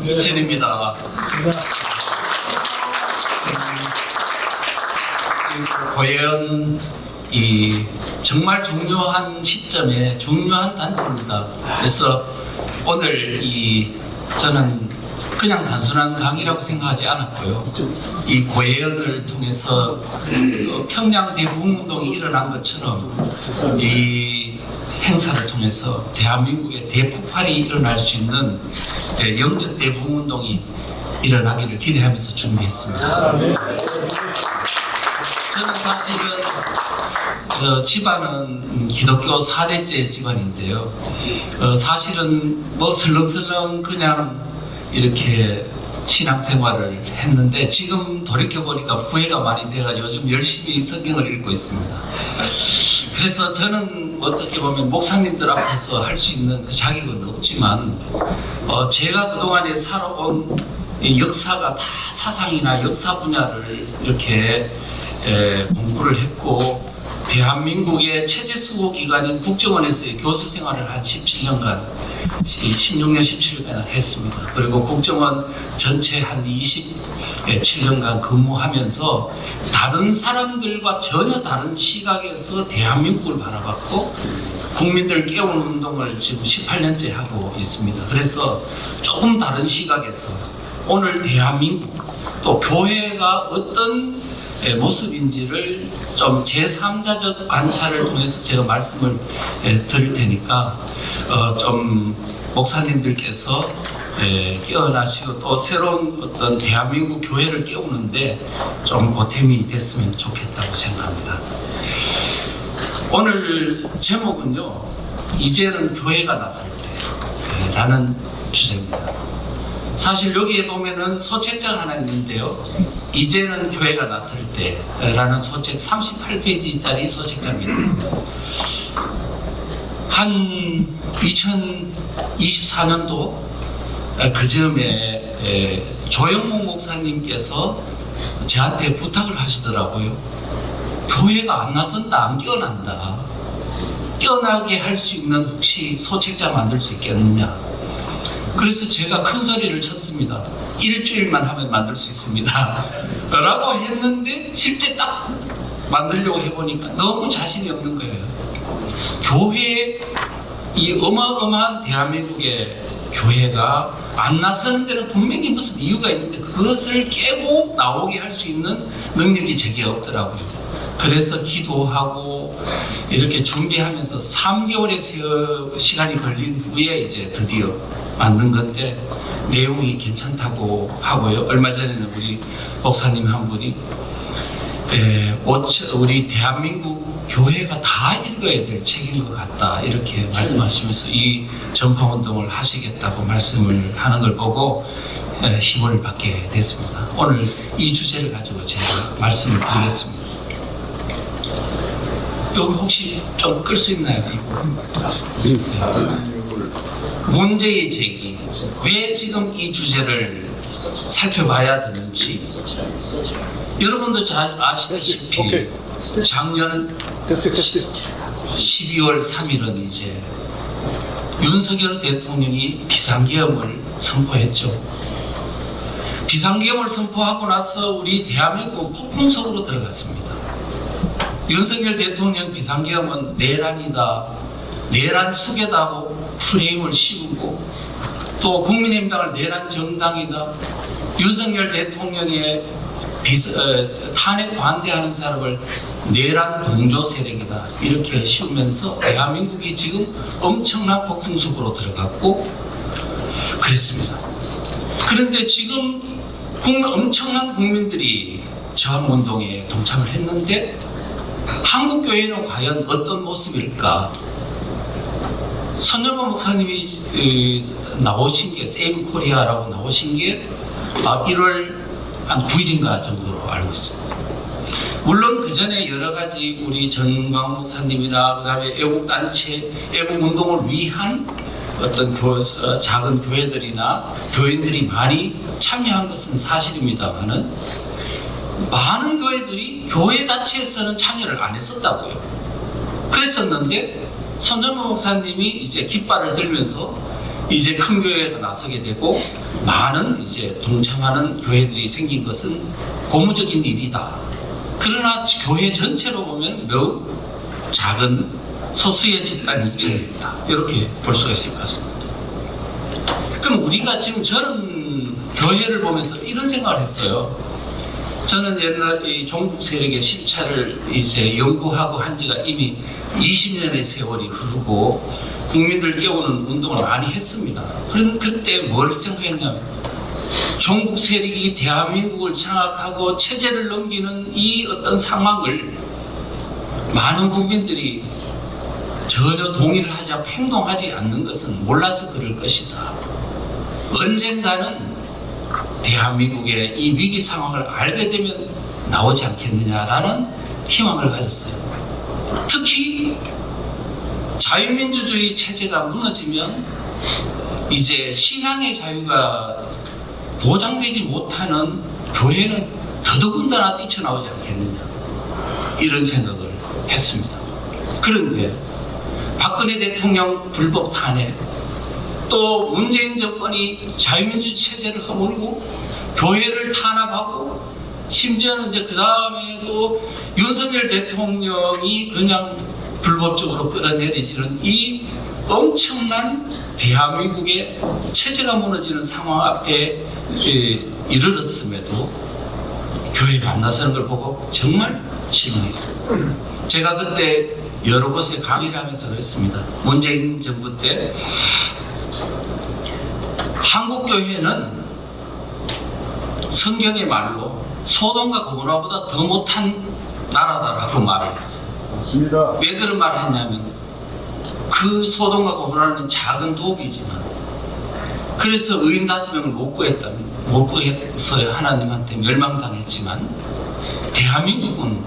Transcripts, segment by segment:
이천입니다. 고혜연 정말 중요한 시점에 중요한 단체입니다. 그래서 오늘 저는 그냥 단순한 강의라고 생각하지 않았고요. 이 고혜연을 통해서 평양 대부흥운동이 일어난 것처럼 이 행사를 통해서 대한민국의 대폭발이 일어날 수 있는 영적 대부흥운동이 일어나기를 기대하면서 준비했습니다. 저는 사실은 집안은 기독교 4대째 집안인데요. 사실은 뭐 설렁설렁 그냥 이렇게 신앙생활을 했는데 지금 돌이켜보니까 후회가 많이 돼가 요즘 열심히 성경을 읽고 있습니다. 그래서 저는 어떻게 보면 목사님들 앞에서 할 수 있는 그 자격은 없지만 제가 그동안에 살아온 역사가 다 사상이나 역사 분야를 이렇게 공부를 했고 대한민국의 체제 수호 기관인 국정원에서의 교수 생활을 한 16년 17년간 했습니다. 그리고 국정원 전체 한 27년간 근무하면서 다른 사람들과 전혀 다른 시각에서 대한민국을 바라봤고 국민들을 깨우는 운동을 지금 18년째 하고 있습니다. 그래서 조금 다른 시각에서 오늘 대한민국 또 교회가 어떤 모습인지를 좀 제3자적 관찰을 통해서 제가 말씀을 드릴 테니까 좀 목사님들께서 깨어나시고 또 새로운 어떤 대한민국 교회를 깨우는데 좀 보탬이 됐으면 좋겠다고 생각합니다. 오늘 제목은요, 이제는 교회가 나설 때 라는 주제입니다. 사실 여기에 보면은 소책자가 하나 있는데요. 이제는 교회가 나설 때라는 소책 38페이지짜리 소책자입니다. 한 2024년도 그 즈음에 조영목 목사님께서 저한테 부탁을 하시더라고요. 교회가 안 나선다, 안 깨어난다. 깨어나게 할 수 있는 혹시 소책자 만들 수 있겠느냐. 그래서 제가 큰 소리를 쳤습니다. 일주일만 하면 만들 수 있습니다. 라고 했는데 실제 딱 만들려고 해보니까 너무 자신이 없는 거예요. 교회, 이 어마어마한 대한민국의 교회가 안 나서는 데는 분명히 무슨 이유가 있는데 그것을 깨고 나오게 할 수 있는 능력이 제게 없더라고요. 그래서 기도하고 이렇게 준비하면서 3개월의 시간이 걸린 후에 이제 드디어 만든 건데 내용이 괜찮다고 하고요. 얼마 전에는 우리 목사님 한 분이 우리 대한민국 교회가 다 읽어야 될 책인 것 같다 이렇게 말씀하시면서 이 전파운동을 하시겠다고 말씀을 하는 걸 보고 힘을 받게 됐습니다. 오늘 이 주제를 가지고 제가 말씀을 드리겠습니다. 여기 혹시 좀 끌 수 있나요? 문제의 제기. 왜 지금 이 주제를 살펴봐야 되는지. 여러분도 잘 아시다시피 작년 12월 3일은 이제 윤석열 대통령이 비상계엄을 선포했죠. 비상계엄을 선포하고 나서 우리 대한민국은 폭풍 속으로 들어갔습니다. 윤석열 대통령 비상계엄은 내란이다, 내란 수괴다고 프레임을 씌우고 또 국민의힘당을 내란 정당이다, 윤석열 대통령의 탄핵 반대하는 사람을 내란 동조 세력이다 이렇게 씌우면서 대한민국이 지금 엄청난 폭풍 속으로 들어갔고 그랬습니다. 그런데 지금 엄청난 국민들이 저항운동에 동참을 했는데 한국교회는 과연 어떤 모습일까? 손여보 목사님이 나오신 게 세이브 코리아라고 나오신 게 1월 한 9일인가 정도로 알고 있습니다. 물론 그 전에 여러 가지 우리 전광 목사님이나 그다음에 애국단체, 애국운동을 위한 어떤 작은 교회들이나 교인들이 많이 참여한 것은 사실입니다만은 많은 교회들이 교회 자체에서는 참여를 안 했었다고요. 그랬었는데 손정모 목사님이 이제 깃발을 들면서 이제 큰 교회가 나서게 되고 많은 이제 동참하는 교회들이 생긴 것은 고무적인 일이다. 그러나 교회 전체로 보면 매우 작은 소수의 집단이 있다. 이렇게 볼 수가 있을 것 같습니다. 그럼 우리가 지금 저는 교회를 보면서 이런 생각을 했어요. 저는 옛날 이 종북 세력의 실체를 이제 연구하고 한 지가 이미 20년의 세월이 흐르고 국민들 깨우는 운동을 많이 했습니다. 그때 뭘 생각했냐면 종북 세력이 대한민국을 장악하고 체제를 넘기는 이 어떤 상황을 많은 국민들이 전혀 동의를 하지 않고 행동하지 않는 것은 몰라서 그럴 것이다. 언젠가는 대한민국의 이 위기 상황을 알게 되면 나오지 않겠느냐라는 희망을 가졌어요. 특히 자유민주주의 체제가 무너지면 이제 신앙의 자유가 보장되지 못하는 교회는 더더군다나 뛰쳐나오지 않겠느냐, 이런 생각을 했습니다. 그런데 박근혜 대통령 불법 탄핵, 또 문재인 정권이 자유민주주의 체제를 허물고 교회를 탄압하고 심지어는 이제 그 다음에도 윤석열 대통령이 그냥 불법적으로 끌어내리지는 이 엄청난 대한민국의 체제가 무너지는 상황 앞에 이르렀음에도 교회가 안 나서는 걸 보고 정말 실망했습니다. 제가 그때 여러 곳에 강의를 하면서 그랬습니다. 문재인 정부 때 한국교회는 성경의 말로 소돔과 고모라보다 더 못한 나라다라고 말을 했어요. 맞습니다. 왜 그런 말을 했냐면 그 소돔과 고모라는 작은 도읍이지만 그래서 의인 5명을 못 구해서 하나님한테 멸망당했지만 대한민국은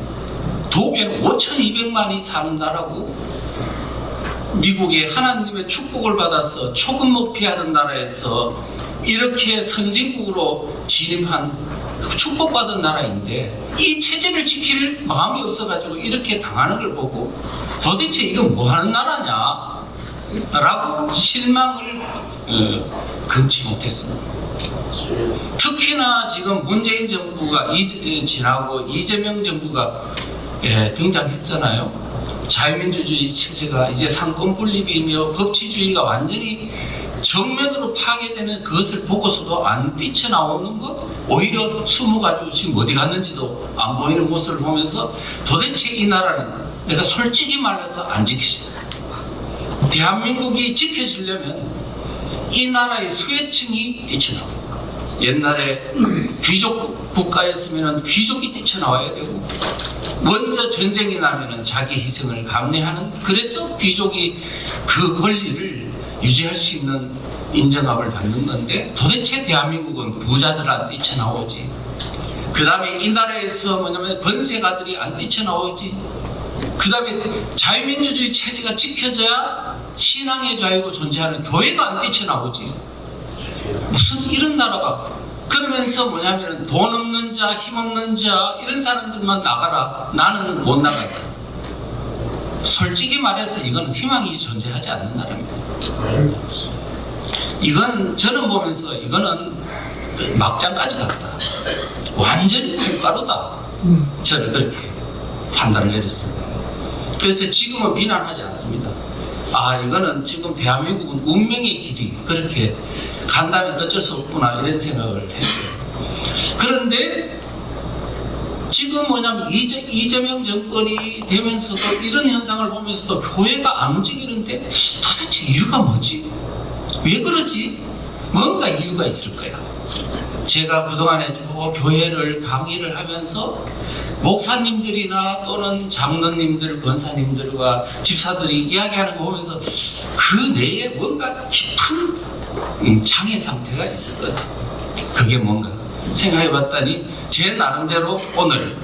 도읍에는 5,200만이 사는 나라고 미국의 하나님의 축복을 받아서 초급 먹피하던 나라에서 이렇게 선진국으로 진입한 축복받은 나라인데 이 체제를 지킬 마음이 없어가지고 이렇게 당하는 걸 보고 도대체 이건 뭐하는 나라냐 라고 실망을 금치 못했습니다. 특히나 지금 문재인 정부가 지나고 이재명 정부가 등장했잖아요. 자유민주주의 체제가 이제 상권 분립이며 법치주의가 완전히 정면으로 파괴되는 그것을 보고서도 안 뛰쳐나오는 것, 오히려 숨어가지고 지금 어디 갔는지도 안 보이는 모습을 보면서 도대체 이 나라는 내가 솔직히 말해서 안 지키신다. 대한민국이 지켜지려면 이 나라의 수혜층이 뛰쳐나옵니다. 옛날에 귀족 국가였으면 귀족이 뛰쳐나와야 되고 먼저 전쟁이 나면 자기 희생을 감내하는, 그래서 귀족이 그 권리를 유지할 수 있는 인정함을 받는 건데 도대체 대한민국은 부자들 안 뛰쳐나오지, 그 다음에 이 나라에서 뭐냐면 권세가들이 안 뛰쳐나오지, 그 다음에 자유민주주의 체제가 지켜져야 신앙의 자유가 존재하는 교회가 안 뛰쳐나오지. 무슨 이런 나라가, 그러면서 뭐냐면 돈 없는 자, 힘 없는 자 이런 사람들만 나가라, 나는 못 나간다. 솔직히 말해서 이건 희망이 존재하지 않는 나라입니다. 이건 저는 보면서 이거는 막장까지 갔다, 완전히 콩가루다, 저는 그렇게 판단을 내렸습니다. 그래서 지금은 비난하지 않습니다. 아, 이거는 지금 대한민국은 운명의 길이 그렇게 간다면 어쩔 수 없구나, 이런 생각을 했어요. 그런데 지금 뭐냐면 이재명 정권이 되면서도 이런 현상을 보면서도 교회가 안 움직이는데 도대체 이유가 뭐지? 왜 그러지? 뭔가 이유가 있을 거야. 제가 그동안에 교회를 강의를 하면서 목사님들이나 또는 장로님들, 권사님들과 집사들이 이야기하는 거 보면서 그 내에 뭔가 깊은 장애 상태가 있을 거다. 그게 뭔가 생각해 봤더니 제 나름대로 오늘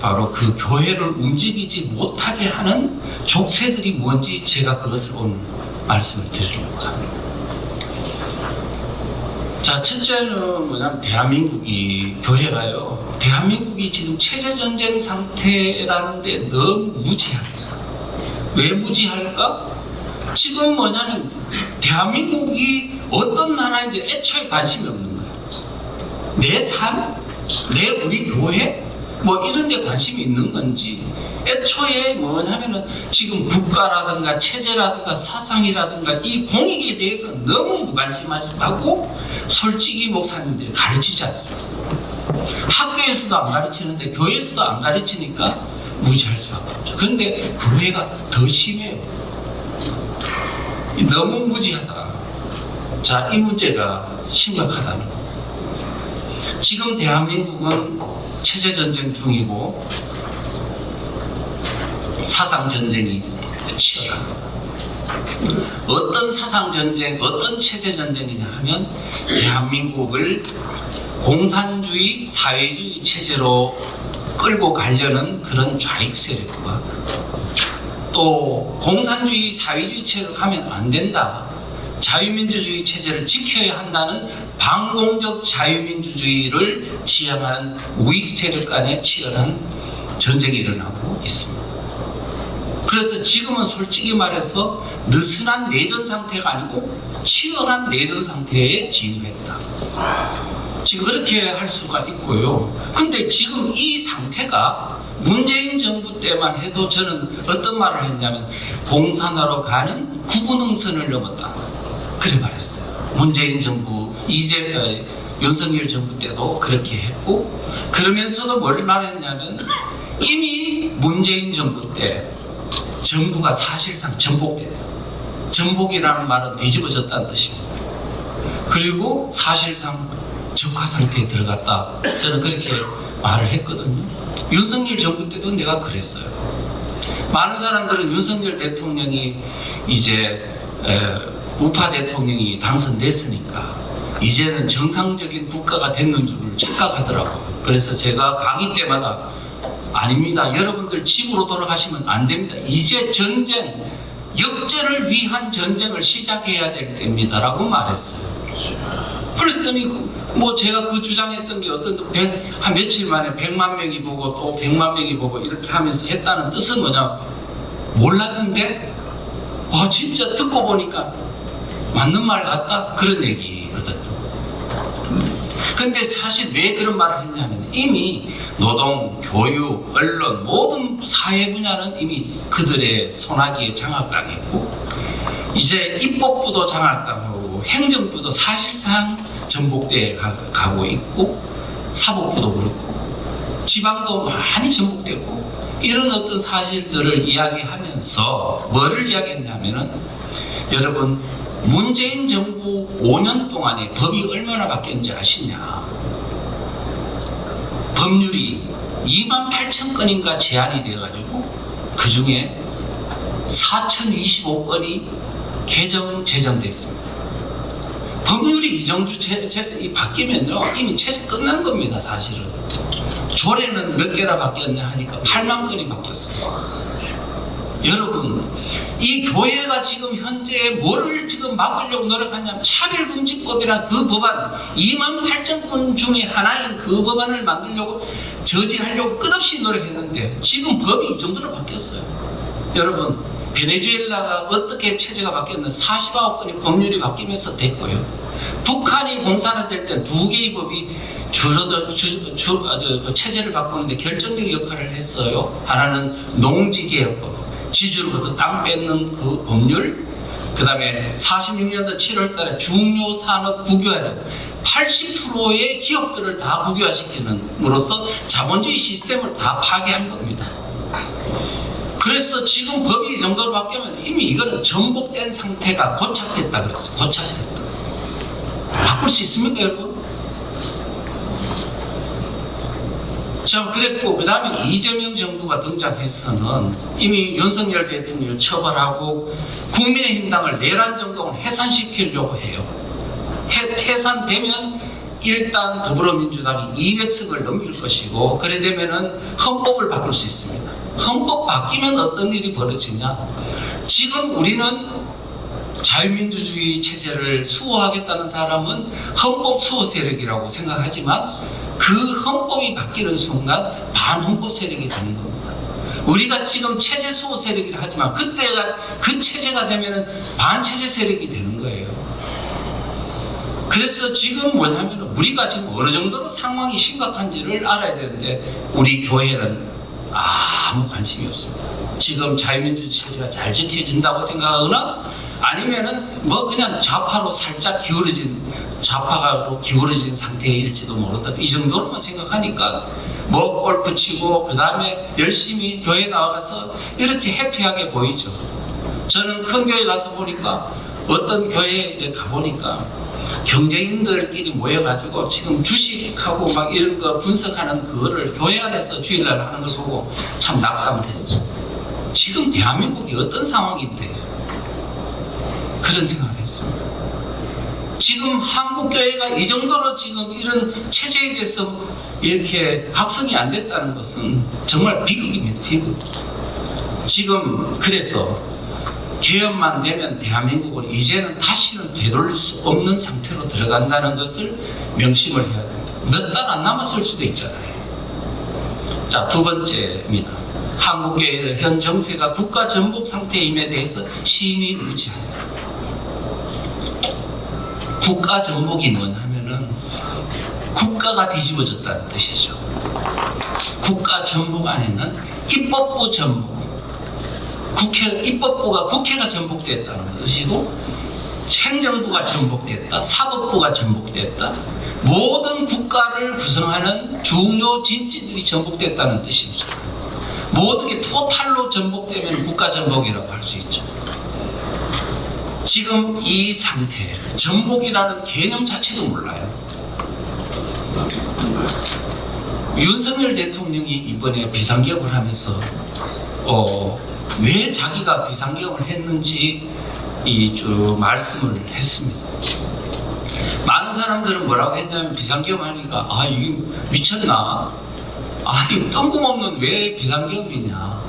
바로 그 교회를 움직이지 못하게 하는 족쇄들이 뭔지 제가 그것을 오늘 말씀을 드리려고 합니다. 자, 첫째는 뭐냐면 대한민국이, 교회가요, 대한민국이 지금 체제전쟁 상태라는데 너무 무지합니다. 왜 무지할까? 지금 뭐냐면 대한민국이 어떤 나라인지 애초에 관심이 없는 거예요. 내 삶, 내 우리 교회 뭐 이런 데 관심이 있는 건지, 애초에 뭐냐면은 지금 국가라든가 체제라든가 사상이라든가 이 공익에 대해서 너무 무관심하고 솔직히 목사님들이 가르치지 않습니다. 학교에서도 안 가르치는데 교회에서도 안 가르치니까 무시할 수밖에 없죠. 그런데 교회가 더 심해요. 너무 무지하다. 자, 이 문제가 심각하다는 거. 지금 대한민국은 체제전쟁 중이고 사상전쟁이 치열합니다. 어떤 사상전쟁, 어떤 체제전쟁이냐 하면 대한민국을 공산주의, 사회주의 체제로 끌고 가려는 그런 좌익 세력과 또 공산주의, 사회주의 체제로 가면 안 된다, 자유민주주의 체제를 지켜야 한다는 반공적 자유민주주의를 지향하는 우익 세력 간의 치열한 전쟁이 일어나고 있습니다. 그래서 지금은 솔직히 말해서 느슨한 내전 상태가 아니고 치열한 내전 상태에 진입했다. 지금 그렇게 할 수가 있고요. 근데 지금 이 상태가 문재인 정부 때만 해도 저는 어떤 말을 했냐면 공산화로 가는 구분응선을 넘었다, 그래 말했어요. 문재인 정부, 윤석열 정부 때도 그렇게 했고, 그러면서도 뭘 말했냐면 이미 문재인 정부 때 정부가 사실상 전복됐다. 전복이라는 말은 뒤집어졌다는 뜻입니다. 그리고 사실상 적화 상태에 들어갔다, 저는 그렇게 말을 했거든요. 윤석열 정부 때도 내가 그랬어요. 많은 사람들은 윤석열 대통령이 이제 우파 대통령이 당선됐으니까 이제는 정상적인 국가가 됐는 줄을 착각하더라고요. 그래서 제가 강의 때마다 아닙니다, 여러분들 집으로 돌아가시면 안 됩니다, 이제 전쟁, 역전을 위한 전쟁을 시작해야 될 때입니다 라고 말했어요. 그랬더니 뭐 제가 그 주장했던 게 어떤 한 며칠 만에 100만 명이 보고 또 100만 명이 보고 이렇게 하면서 했다는 뜻은 뭐냐 몰랐는데 진짜 듣고 보니까 맞는 말 같다, 그런 얘기거든요. 근데 사실 왜 그런 말을 했냐면 이미 노동, 교육, 언론 모든 사회 분야는 이미 그들의 손아귀에 장악당했고 이제 입법부도 장악당하고 행정부도 사실상 전복돼 가고 있고 사법부도 그렇고 지방도 많이 전복되고 이런 어떤 사실들을 이야기하면서 뭐를 이야기했냐면은 여러분 문재인 정부 5년 동안에 법이 얼마나 바뀌었는지 아시냐? 법률이 28,000건인가 제한이 되어가지고 그 중에 4,025건이 제정됐습니다. 법률이 이 정도 바뀌면요 이미 체제 끝난 겁니다. 사실은 조례는 몇 개나 바뀌었냐 하니까 8만 건이 바뀌었어요. 여러분 이 교회가 지금 현재 뭐를 지금 막으려고 노력하냐면 차별금지법이란 그 법안 28,000건 중에 하나인 그 법안을 만들려고 저지하려고 끝없이 노력했는데 지금 법이 이 정도로 바뀌었어요. 여러분 베네수엘라가 어떻게 체제가 바뀌었는지 49건의 법률이 바뀌면서 됐고요. 북한이 공산화될 때 2개의 법이 체제를 바꾸는데 결정적 역할을 했어요. 하나는 농지개혁법, 지주로부터 땅 뺏는 그 법률, 그 다음에 46년도 7월 달에 중요산업 국유화를 80%의 기업들을 다 국유화시키는으로써 자본주의 시스템을 다 파괴한 겁니다. 그래서 지금 법이 이 정도로 바뀌면 이미 이거는 전복된 상태가 고착됐다 그랬어요. 고착됐다. 바꿀 수 있습니까, 여러분? 자, 그랬고 그 다음에 이재명 정부가 등장해서는 이미 윤석열 대통령을 처벌하고 국민의힘당을 내란 정동을 해산시키려고 해요. 해산되면 일단 더불어민주당이 200석을 넘길 것이고 그래 되면은 헌법을 바꿀 수 있습니다. 헌법 바뀌면 어떤 일이 벌어지냐? 지금 우리는 자유민주주의 체제를 수호하겠다는 사람은 헌법 수호 세력이라고 생각하지만 그 헌법이 바뀌는 순간 반헌법 세력이 되는 겁니다. 우리가 지금 체제 수호 세력이라 하지만 그때가 그 체제가 되면은 반체제 세력이 되는 거예요. 그래서 지금 뭐냐면 우리가 지금 어느 정도로 상황이 심각한지를 알아야 되는데 우리 교회는 아무 관심이 없습니다. 지금 자유민주주의 체제가 잘 지켜진다고 생각하거나 아니면은 뭐 그냥 좌파로 살짝 좌파로 기울어진 상태일지도 모른다. 이 정도로만 생각하니까 뭐 골프 치고 그 다음에 열심히 교회 나가서 이렇게 해피하게 보이죠. 저는 큰 교회 가서 보니까 어떤 교회에 가보니까 경제인들끼리 모여가지고 지금 주식하고 막 이런 거 분석하는 그거를 교회 안에서 주일날 하는 걸 보고 참 낙담을 했죠. 지금 대한민국이 어떤 상황인데 그런 생각을 했습니다. 지금 한국교회가 이 정도로 지금 이런 체제에 대해서 이렇게 각성이 안 됐다는 것은 정말 비극입니다. 비극. 지금 그래서 개헌만 되면 대한민국은 이제는 다시는 되돌릴 수 없는 상태로 들어간다는 것을 명심을 해야 됩니다. 몇 달 안 남았을 수도 있잖아요. 자, 두 번째입니다. 한국교회의 현 정세가 국가 전복 상태임에 대해서 심히 무지합니다. 국가 전복이 뭐냐면은 국가가 뒤집어졌다는 뜻이죠. 국가 전복 안에는 입법부 전복, 입법부가 국회가 전복됐다는 것이고 행정부가 전복됐다, 사법부가 전복됐다, 모든 국가를 구성하는 중요 진지들이 전복됐다는 뜻입니다. 모든 게 토탈로 전복되면 국가 전복이라고 할 수 있죠. 지금 이 상태, 전복이라는 개념 자체도 몰라요. 윤석열 대통령이 이번에 비상계엄을 하면서 왜 자기가 비상계엄을 했는지 말씀을 했습니다. 많은 사람들은 뭐라고 했냐면 비상계엄 하니까 이게 미쳤나? 아니 뜬금없는 왜 비상계엄이냐?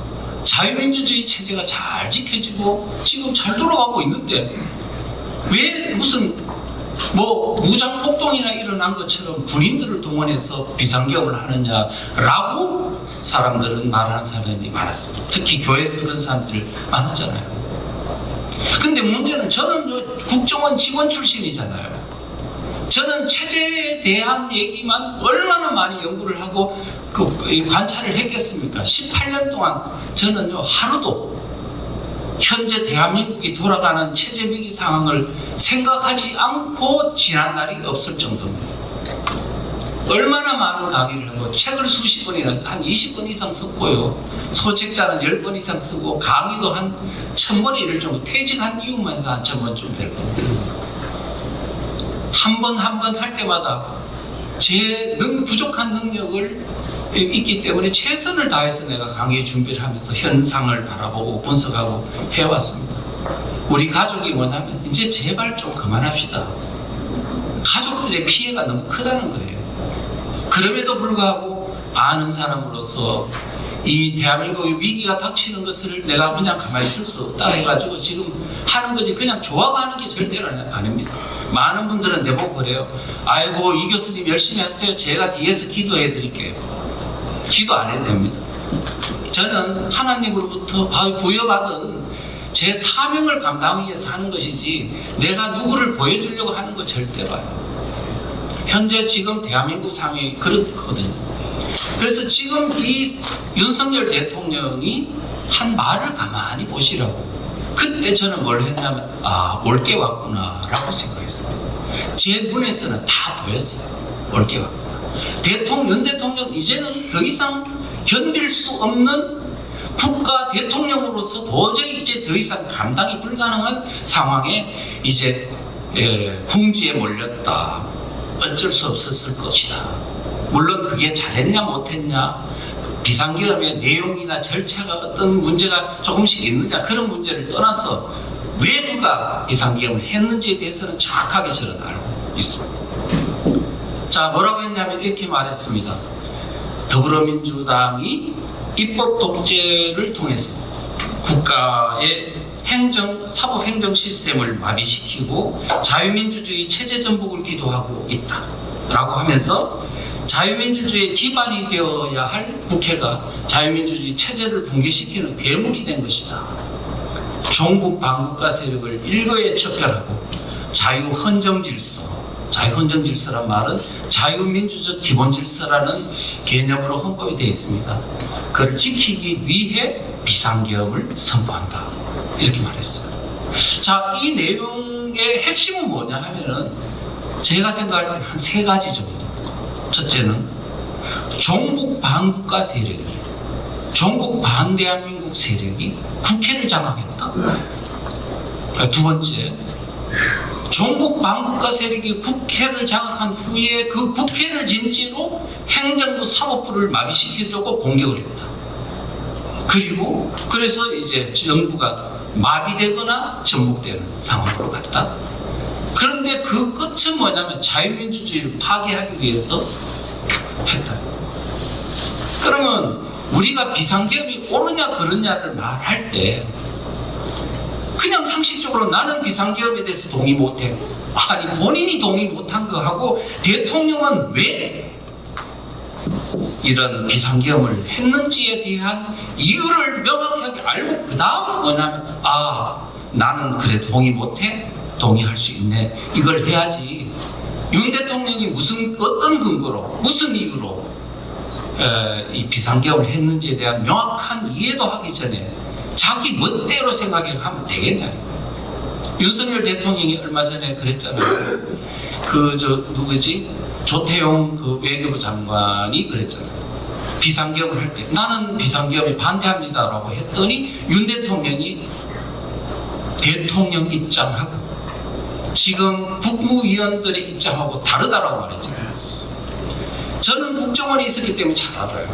자유민주주의 체제가 잘 지켜지고 지금 잘 돌아가고 있는데 왜 무슨 무장폭동이나 일어난 것처럼 군인들을 동원해서 비상계엄을 하느냐라고 사람들은 말하는 사람이 많았습니다. 특히 교회에서 그런 사람들 많았잖아요. 근데 문제는 저는 국정원 직원 출신이잖아요. 저는 체제에 대한 얘기만 얼마나 많이 연구를 하고 관찰을 했겠습니까? 18년 동안 저는요 하루도 현재 대한민국이 돌아가는 체제 위기 상황을 생각하지 않고 지난 날이 없을 정도입니다. 얼마나 많은 강의를 하고 책을 수십 번이나 한 20번 이상 썼고요. 소책자는 10번 이상 쓰고 강의도 한 1000번에 이를 정도, 퇴직한 이후만 해도 한 1000번쯤 될 겁니다. 한 번 할 때마다 제 부족한 능력을 있기 때문에 최선을 다해서 내가 강의 준비를 하면서 현상을 바라보고 분석하고 해왔습니다. 우리 가족이 뭐냐면 이제 제발 좀 그만합시다. 가족들의 피해가 너무 크다는 거예요. 그럼에도 불구하고 아는 사람으로서 이 대한민국의 위기가 닥치는 것을 내가 그냥 가만히 있을 수 없다 해가지고 지금 하는 거지 그냥 좋아가 하는 게 절대로 아닙니다. 많은 분들은 내보고 그래요. 아이고 이 교수님 열심히 하세요. 제가 뒤에서 기도해 드릴게요. 기도 안 해도 됩니다. 저는 하나님으로부터 부여받은 제 사명을 감당하기 위해서 하는 것이지 내가 누구를 보여주려고 하는 거 절대로 아니에요. 현재 지금 대한민국 상황이 그렇거든요. 그래서 지금 이 윤석열 대통령이 한 말을 가만히 보시라고. 그때 저는 뭘 했냐면 올 게 왔구나 라고 생각했어요. 제 눈에서는 다 보였어요. 올 게 왔구나. 윤 대통령 이제는 더 이상 견딜 수 없는 국가 대통령으로서 도저히 이제 더 이상 감당이 불가능한 상황에 이제 궁지에 몰렸다. 어쩔 수 없었을 것이다. 물론 그게 잘했냐 못했냐, 비상계엄의 내용이나 절차가 어떤 문제가 조금씩 있느냐, 그런 문제를 떠나서 왜 누가 비상계엄을 했는지에 대해서는 정확하게 저는 알고 있습니다. 자, 뭐라고 했냐면 이렇게 말했습니다. 더불어민주당이 입법 독재를 통해서 국가의 사법행정 시스템을 마비시키고 자유민주주의 체제 전복을 기도하고 있다 라고 하면서 자유민주주의의 기반이 되어야 할 국회가 자유민주주의 체제를 붕괴시키는 괴물이 된 것이다. 종북 반국가 세력을 일거에 척결하고 자유헌정질서란 말은 자유민주적 기본질서라는 개념으로 헌법이 되어 있습니다. 그걸 지키기 위해 비상계엄을 선포한다. 이렇게 말했어요. 자, 이 내용의 핵심은 뭐냐 하면은 제가 생각할 때 한 3가지 정도. 첫째는 종북 반국가 세력이, 종북 반대한민국 세력이 국회를 장악했다. 두 번째, 종북 반국가 세력이 국회를 장악한 후에 그 국회를 진지로 행정부 사법부를 마비시키려고 공격을 했다. 그래서 이제 정부가 마비되거나 전복되는 상황으로 갔다. 그런데 그 끝은 뭐냐면 자유민주주의를 파괴하기 위해서 했다. 그러면 우리가 비상계엄이 옳으냐 그르냐를 말할 때 그냥 상식적으로 나는 비상계엄에 대해서 동의 못해. 아니 본인이 동의 못한 거 하고 대통령은 왜 이런 비상계엄을 했는지에 대한 이유를 명확하게 알고 그 다음 뭐냐면 나는 그래 동의 못해? 동의할 수 있네. 이걸 해야지. 윤 대통령이 어떤 근거로 무슨 이유로 이 비상계엄을 했는지에 대한 명확한 이해도 하기 전에 자기 멋대로 생각하면 되겠냐. 윤석열 대통령이 얼마 전에 그랬잖아요. 조태용 그 외교부 장관이 그랬잖아요. 비상계엄을 할 때 나는 비상계엄에 반대합니다라고 했더니 윤 대통령이 대통령 입장하고 지금 국무위원들의 입장하고 다르다라고 말했잖아요. 저는 국정원에 있었기 때문에 잘 알아요.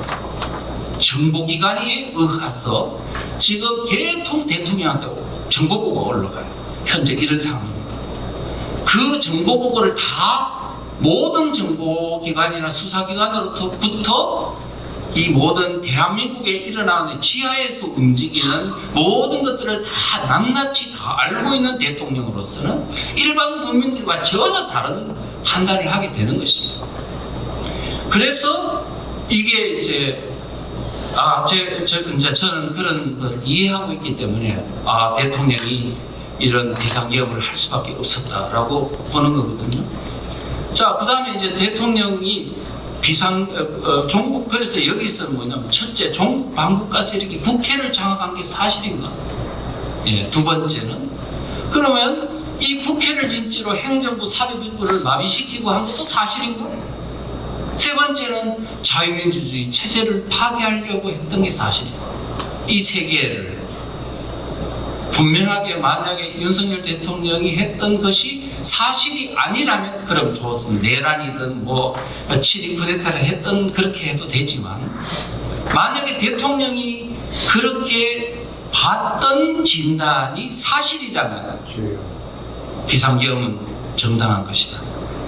정보기관에 의해서 지금 계통 대통령한테 정보보고가 올라가요. 현재 이런 상황입니다. 그 정보보고를 다 모든 정보기관이나 수사기관으로부터 이 모든 대한민국에 일어나는 지하에서 움직이는 모든 것들을 다 낱낱이 다 알고 있는 대통령으로서는 일반 국민들과 전혀 다른 판단을 하게 되는 것입니다. 그래서 이게 이제 저는 그런 걸 이해하고 있기 때문에 대통령이 이런 비상계엄을 할 수밖에 없었다라고 보는 거거든요. 자, 그 다음에 이제 대통령이 종북, 그래서 여기서는 뭐냐면, 첫째, 종북 반국가 세력이 국회를 장악한 게 사실인가? 예, 두 번째는, 그러면 이 국회를 진지로 행정부 사법부를 마비시키고 한 것도 사실인가? 세 번째는 자유민주주의 체제를 파괴하려고 했던 게 사실이다. 이 세 개를 분명하게 만약에 윤석열 대통령이 했던 것이 사실이 아니라면 그럼 좋습니다. 내란이든 뭐 7.2 쿠데타를 했던 그렇게 해도 되지만 만약에 대통령이 그렇게 봤던 진단이 사실이라면 비상계엄은 정당한 것이다.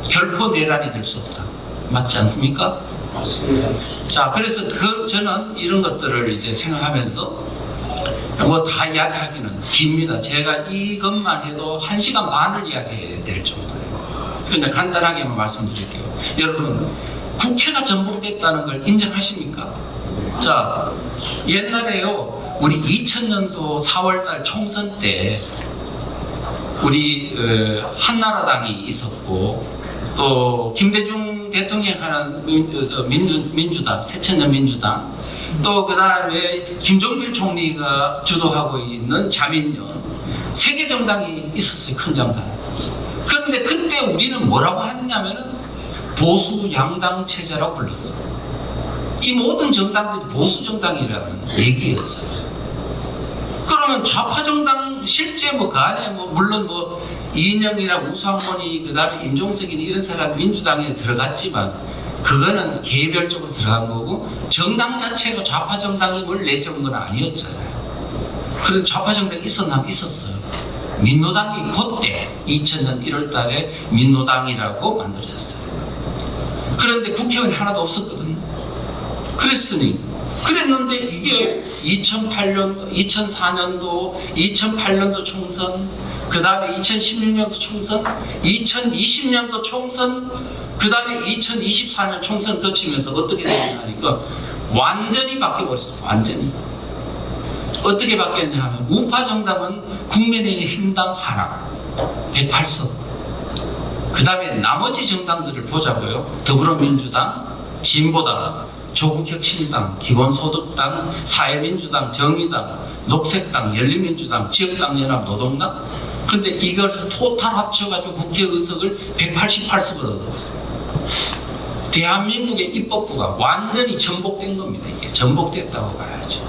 결코 내란이 될 수 없다. 맞지 않습니까? 맞습니다. 자, 그래서 저는 이런 것들을 이제 생각하면서 뭐 다 이야기하기는 깁니다. 제가 이것만 해도 1시간 반을 이야기해야 될 정도예요. 그냥 간단하게만 말씀드릴게요. 여러분, 국회가 전복됐다는 걸 인정하십니까? 자, 옛날에요, 우리 2000년도 4월달 총선 때 우리 한나라당이 있었고 또 김대중 대통령 하는 민주당, 새천년 민주당, 또 그 다음에 김종필 총리가 주도하고 있는 자민련, 3개 정당이 있었어요. 큰 정당. 그런데 그때 우리는 뭐라고 하느냐면은 보수 양당 체제라고 불렀어요. 이 모든 정당들이 보수 정당이라는 얘기였어요. 그러면 좌파 정당 실제 그 안에 물론 이인영이나 우상원이 그 다음에 임종석이니 이런 사람 민주당에 들어갔지만 그거는 개별적으로 들어간 거고 정당 자체가 좌파 정당을 내세운 건 아니었잖아요. 그래도 좌파 정당이 있었나? 있었어요. 민노당이 그때 2000년 1월 달에 민노당이라고 만들어졌어요. 그런데 국회의원이 하나도 없었거든요. 그랬는데 이게 2008년도, 2004년도, 2008년도 총선, 그 다음에 2016년도 총선, 2020년도 총선, 그 다음에 2024년 총선 거치면서 어떻게 되냐 하니까 완전히 바뀌어버렸어. 완전히. 어떻게 바뀌었냐 하면 우파 정당은 국민의힘당 하나 108석. 그 다음에 나머지 정당들을 보자고요. 더불어민주당, 진보당, 조국혁신당, 기본소득당, 사회민주당, 정의당, 녹색당, 열린민주당, 지역당연합, 노동당. 근데 이것을 토탈 합쳐가지고 국회의석을 188석을 얻어왔어요. 대한민국의 입법부가 완전히 전복된 겁니다. 이게 전복됐다고 봐야죠.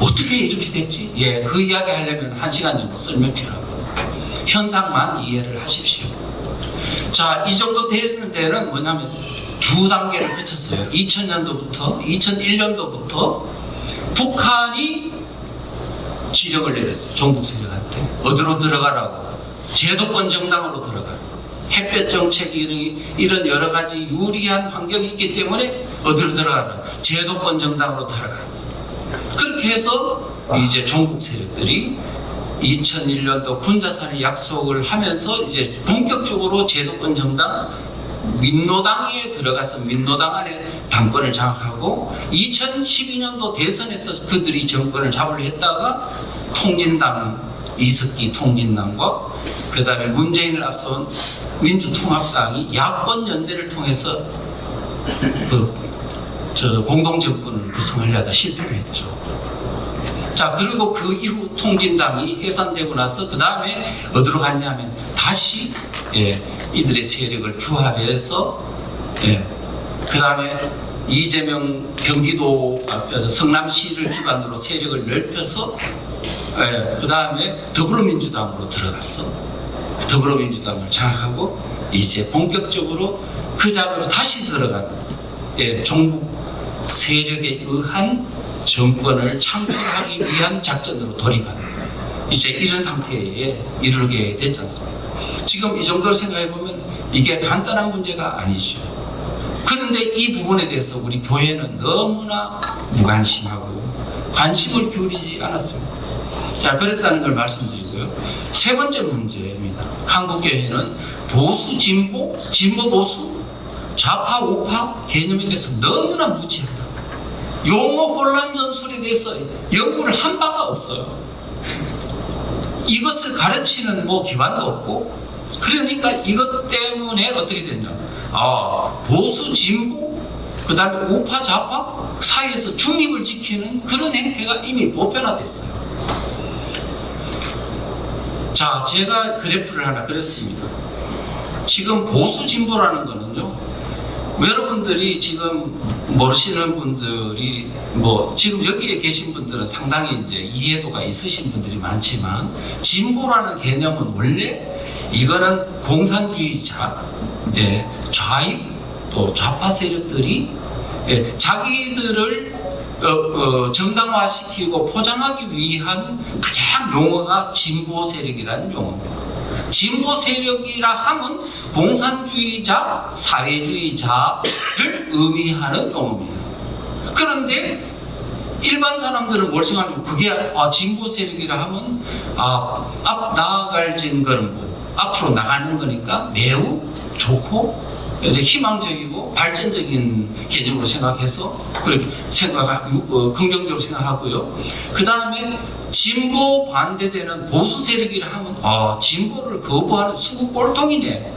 어떻게 이렇게 됐지? 예, 그 이야기 하려면 1시간 정도 설명 필요합니다. 현상만 이해를 하십시오. 자, 이 정도 되는 데는 뭐냐면 두 단계를 거쳤어요. 2000년도부터 2001년도부터 북한이 지령을 내렸어요. 종북 세력한테 어디로 들어가라고. 제도권 정당으로 들어가라고. 햇볕 정책이 이런 여러 가지 유리한 환경이 있기 때문에 어디로 들어가라. 제도권 정당으로 들어가라. 그렇게 해서 이제 종북 세력들이 2001년도 군자살의 약속을 하면서 이제 본격적으로 제도권 정당 민노당에 들어가서 민노당 안에 당권을 장악하고 2012년도 대선에서 그들이 정권을 잡으려 했다가 통진당 이석기 통진당과 그 다음에 문재인을 앞선 민주통합당이 야권 연대를 통해서 공동정권을 구성하려다 실패를 했죠. 자, 그리고 그 이후 통진당이 해산되고 나서 그 다음에 어디로 갔냐면 다시 이들의 세력을 규합해서 그 다음에 이재명 경기도 성남시를 기반으로 세력을 넓혀서 그 다음에 더불어민주당으로 들어갔어. 더불어민주당을 장악하고 이제 본격적으로 그 작업으로 다시 들어간 종북 세력에 의한 정권을 창출하기 위한 작전으로 돌입하는 이제 이런 상태에 이르게 됐지 않습니까? 지금 이 정도로 생각해 보면 이게 간단한 문제가 아니죠. 그런데 이 부분에 대해서 우리 교회는 너무나 무관심하고 관심을 기울이지 않았습니다. 자, 그랬다는 걸 말씀드리고요. 세 번째 문제입니다. 한국 교회는 보수 진보, 진보 보수, 좌파 우파 개념에 대해서 너무나 무지하다. 용어 혼란 전술에 대해서 연구를 한 바가 없어요. 이것을 가르치는 기관도 없고, 그러니까 이것 때문에 어떻게 되냐? 보수 진보, 그 다음에 우파 좌파 사이에서 중립을 지키는 그런 행태가 이미 보편화됐어요. 자, 제가 그래프를 하나 그렸습니다. 지금 보수 진보라는 거는요, 여러분들이 지금 모르시는 분들이 지금 여기에 계신 분들은 상당히 이제 이해도가 있으신 분들이 많지만, 진보라는 개념은 원래 이거는 공산주의자, 좌익 또 좌파 세력들이 자기들을 정당화시키고 포장하기 위한 가장 용어가 진보 세력이라는 용어입니다. 진보 세력이라 하면 공산주의자, 사회주의자를 의미하는 용어입니다. 그런데 일반 사람들은 뭘 생각하냐면 그게 진보 세력이라 하면 나아갈 거는 앞으로 나가는 거니까 매우 좋고 이제 희망적이고 발전적인 개념으로 생각해서 그렇게 긍정적으로 생각하고요. 그 다음에 진보 반대되는 보수 세력이라 하면 진보를 거부하는 수구꼴통이네,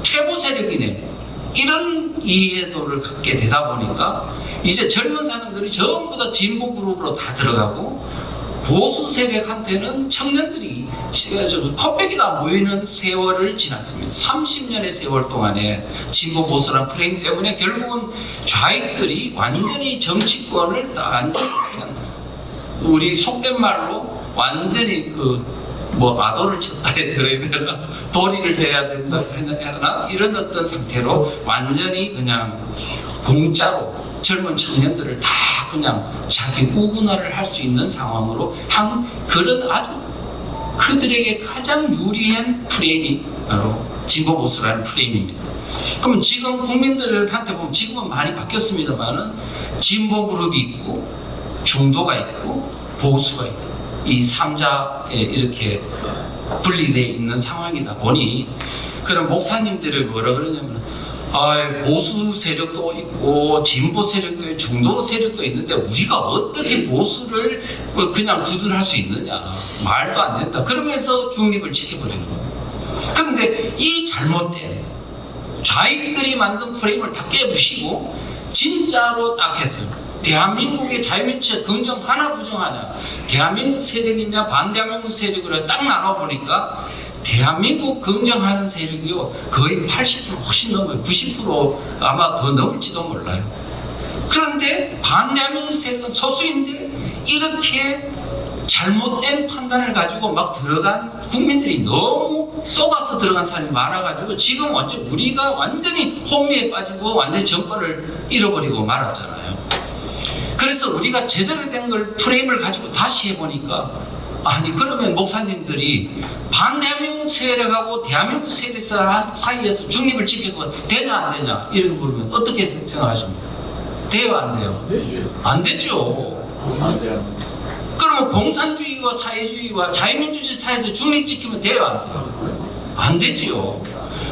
퇴보 세력이네, 이런 이해도를 갖게 되다 보니까 이제 젊은 사람들이 전부 다 진보 그룹으로 다 들어가고, 보수 세력한테는 청년들이 코빼기가 모이는 세월을 지났습니다. 30년의 세월 동안에 진보 보수란 프레임 때문에 결국은 좌익들이 완전히 정치권을 우리 속된 말로 완전히 아도를 쳤다 해야 되나, 도리를 해야 된다 하나, 이런 어떤 상태로 완전히 그냥 공짜로 젊은 청년들을 다 그냥 자기 우군화를 할 수 있는 상황으로 한 그런 아주 그들에게 가장 유리한 프레임이 바로 진보 보수라는 프레임입니다. 그럼 지금 국민들한테 보면 지금은 많이 바뀌었습니다만은 진보 그룹이 있고 중도가 있고 보수가 있고 이 3자에 이렇게 분리되어 있는 상황이다 보니 그럼 목사님들이 뭐라 그러냐면, 보수 세력도 있고 진보 세력도 있고 중도 세력도 있는데 우리가 어떻게 보수를 그냥 구분할 수 있느냐, 말도 안 된다. 그러면서 중립을 지켜버리는 거예요. 그런데 이 잘못된 좌익들이 만든 프레임을 다 깨부시고 진짜로 딱 했어요. 대한민국의 자유민주주의 긍정 하나 부정하냐, 대한민국 세력이냐 반대한민국 세력으로 딱 나눠보니까 대한민국 긍정하는 세력이요 거의 80% 훨씬 넘어요. 90% 아마 더 넘을지도 몰라요. 그런데 반대한민국 세력은 소수인데 이렇게 잘못된 판단을 가지고 막 들어간 국민들이 너무 쏘가서 들어간 사람이 많아가지고 지금 완전 우리가 완전히 혼미에 빠지고 완전히 정권을 잃어버리고 말았잖아요. 그래서 우리가 제대로 된 걸 프레임을 가지고 다시 해보니까, 아니 그러면 목사님들이 반대한민국 세력하고 대한민국 세력 사이에서 중립을 지켜서 되냐 안 되냐 이렇게 물으면 어떻게 생각하십니까? 돼요 안 돼요? 안 되죠. 안 돼요. 그러면 공산주의와 사회주의와 자유민주주의 사이에서 중립 지키면 돼요 안 돼요? 안 되지요.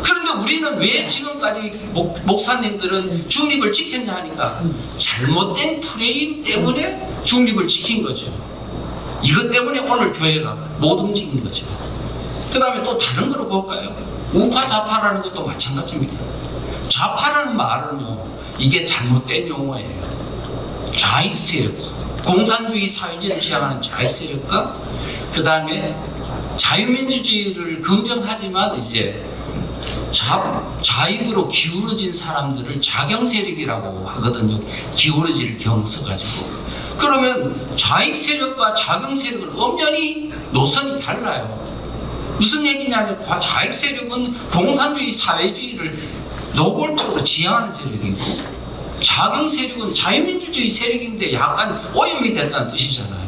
그런데 우리는 왜 지금까지 목사님들은 중립을 지켰냐 하니까 잘못된 프레임 때문에 중립을 지킨 거죠. 이것 때문에 오늘 교회가 못 움직인 거죠. 그 다음에 또 다른 거로 볼까요? 우파 좌파라는 것도 마찬가지입니다. 좌파라는 말은요, 이게 잘못된 용어예요. 좌익 세력, 공산주의 사회주의를 지향하는 좌익 세력과 그 다음에 자유민주주의를 긍정하지만 이제 좌익으로 기울어진 사람들을 좌경 세력이라고 하거든요. 기울어질 경 써가지고. 그러면 좌익 세력과 좌경 세력은 엄연히 노선이 달라요. 무슨 얘기냐면 좌익 세력은 공산주의 사회주의를 노골적으로 지향하는 세력이고, 좌경 세력은 자유민주주의 세력인데 약간 오염이 됐다는 뜻이잖아요.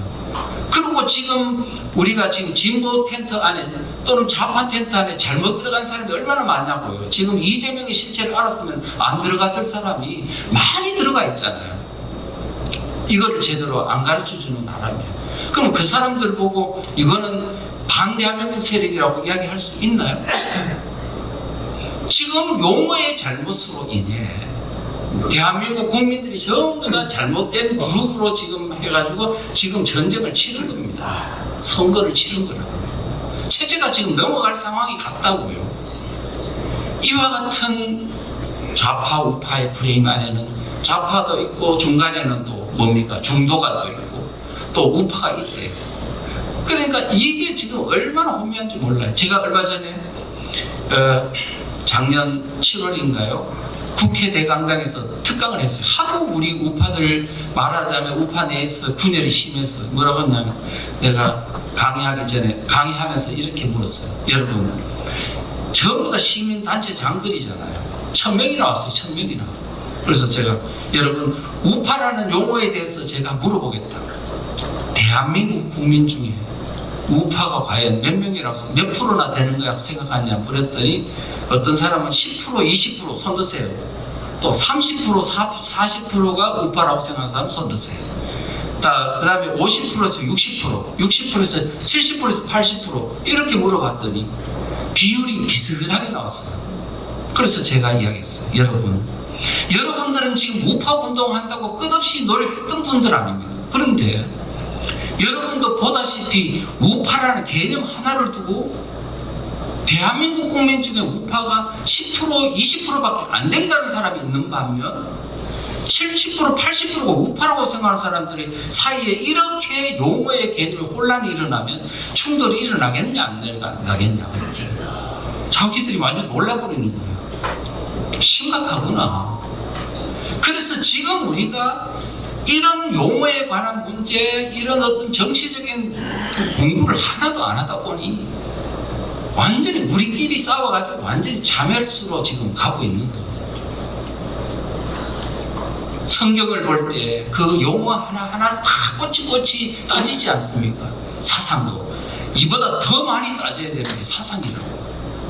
그리고 지금 우리가 지금 진보 텐트 안에 또는 좌파 텐트 안에 잘못 들어간 사람이 얼마나 많냐고요. 지금 이재명의 실체를 알았으면 안 들어갔을 사람이 많이 들어가 있잖아요. 이거를 제대로 안 가르쳐주는 나라면. 그럼 그 사람들 보고 이거는 반대한민국 세력이라고 이야기할 수 있나요? 지금 용어의 잘못으로 인해 대한민국 국민들이 전부 다 잘못된 그룹으로 지금 해가지고 지금 전쟁을 치른 겁니다. 선거를 치른 거라고요. 체제가 지금 넘어갈 상황이 같다고요. 이와 같은 좌파 우파의 프레임 안에는 좌파도 있고 중간에는 또 뭡니까? 중도가 또 있고 또 우파가 있대요. 그러니까 이게 지금 얼마나 혼미한지 몰라요. 제가 얼마 전에 작년 7월인가요? 국회 대강당에서 특강을 했어요. 하도 우리 우파들 말하자면 우파 내에서 분열이 심해서 뭐라고 했냐면, 내가 강의하기 전에 강의하면서 이렇게 물었어요. 여러분, 전부 다 시민단체 장들이잖아요. 1000명이 나왔어요. 1000명이나. 그래서 제가 여러분 우파라는 용어에 대해서 제가 물어보겠다. 대한민국 국민 중에 우파가 과연 몇 명이라고 몇 프로나 되는 거라고 생각하냐 그랬더니 어떤 사람은 10% 20% 손 드세요. 또 30% 40%가 우파라고 생각하는 사람 손 드세요. 그 다음에 50%에서 60% 60%에서 70%에서 80% 이렇게 물어봤더니 비율이 비슷하게 나왔어요. 그래서 제가 이야기했어요. 여러분들은 지금 우파 운동한다고 끝없이 노력했던 분들 아닙니까? 그런데 여러분도 보다시피 우파라는 개념 하나를 두고 대한민국 국민 중에 우파가 10% 20%밖에 안 된다는 사람이 있는 반면 70% 80%가 우파라고 생각하는 사람들이 사이에 이렇게 용어의 개념에 혼란이 일어나면 충돌이 일어나겠냐 안 나겠냐. 자기들이 완전 놀라버리는 거예요. 심각하구나. 그래서 지금 우리가 이런 용어에 관한 문제, 이런 어떤 정치적인 공부를 하나도 안 하다 보니 완전히 우리끼리 싸워가지고 완전히 자멸수로 지금 가고 있는 거예요. 성경을 볼 때 그 용어 하나하나 막 꼬치꼬치 따지지 않습니까? 사상도. 이보다 더 많이 따져야 되는 게 사상이라고.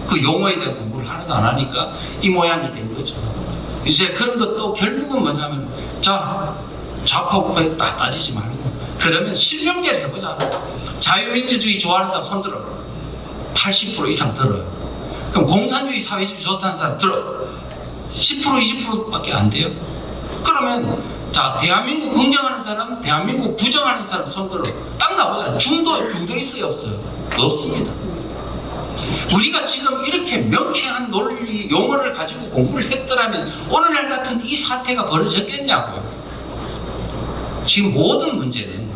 그 용어에 대한 공부를 하나도 안 하니까 이 모양이 된 거죠. 이제 그런 것도 결국은 뭐냐면, 자, 좌파 우파에 딱 따지지 말고 그러면 실명제를 해보자. 자유민주주의 좋아하는 사람 손 들어. 80% 이상 들어요. 그럼 공산주의 사회주의 좋다는 사람 들어 10% 20%밖에 안 돼요. 그러면 자, 대한민국 긍정하는 사람, 대한민국 부정하는 사람 손들어 딱 나오잖아요. 중도 있어요, 없어요? 없습니다. 우리가 지금 이렇게 명쾌한 논리 용어를 가지고 공부를 했더라면 오늘날 같은 이 사태가 벌어졌겠냐고요. 지금 모든 문제는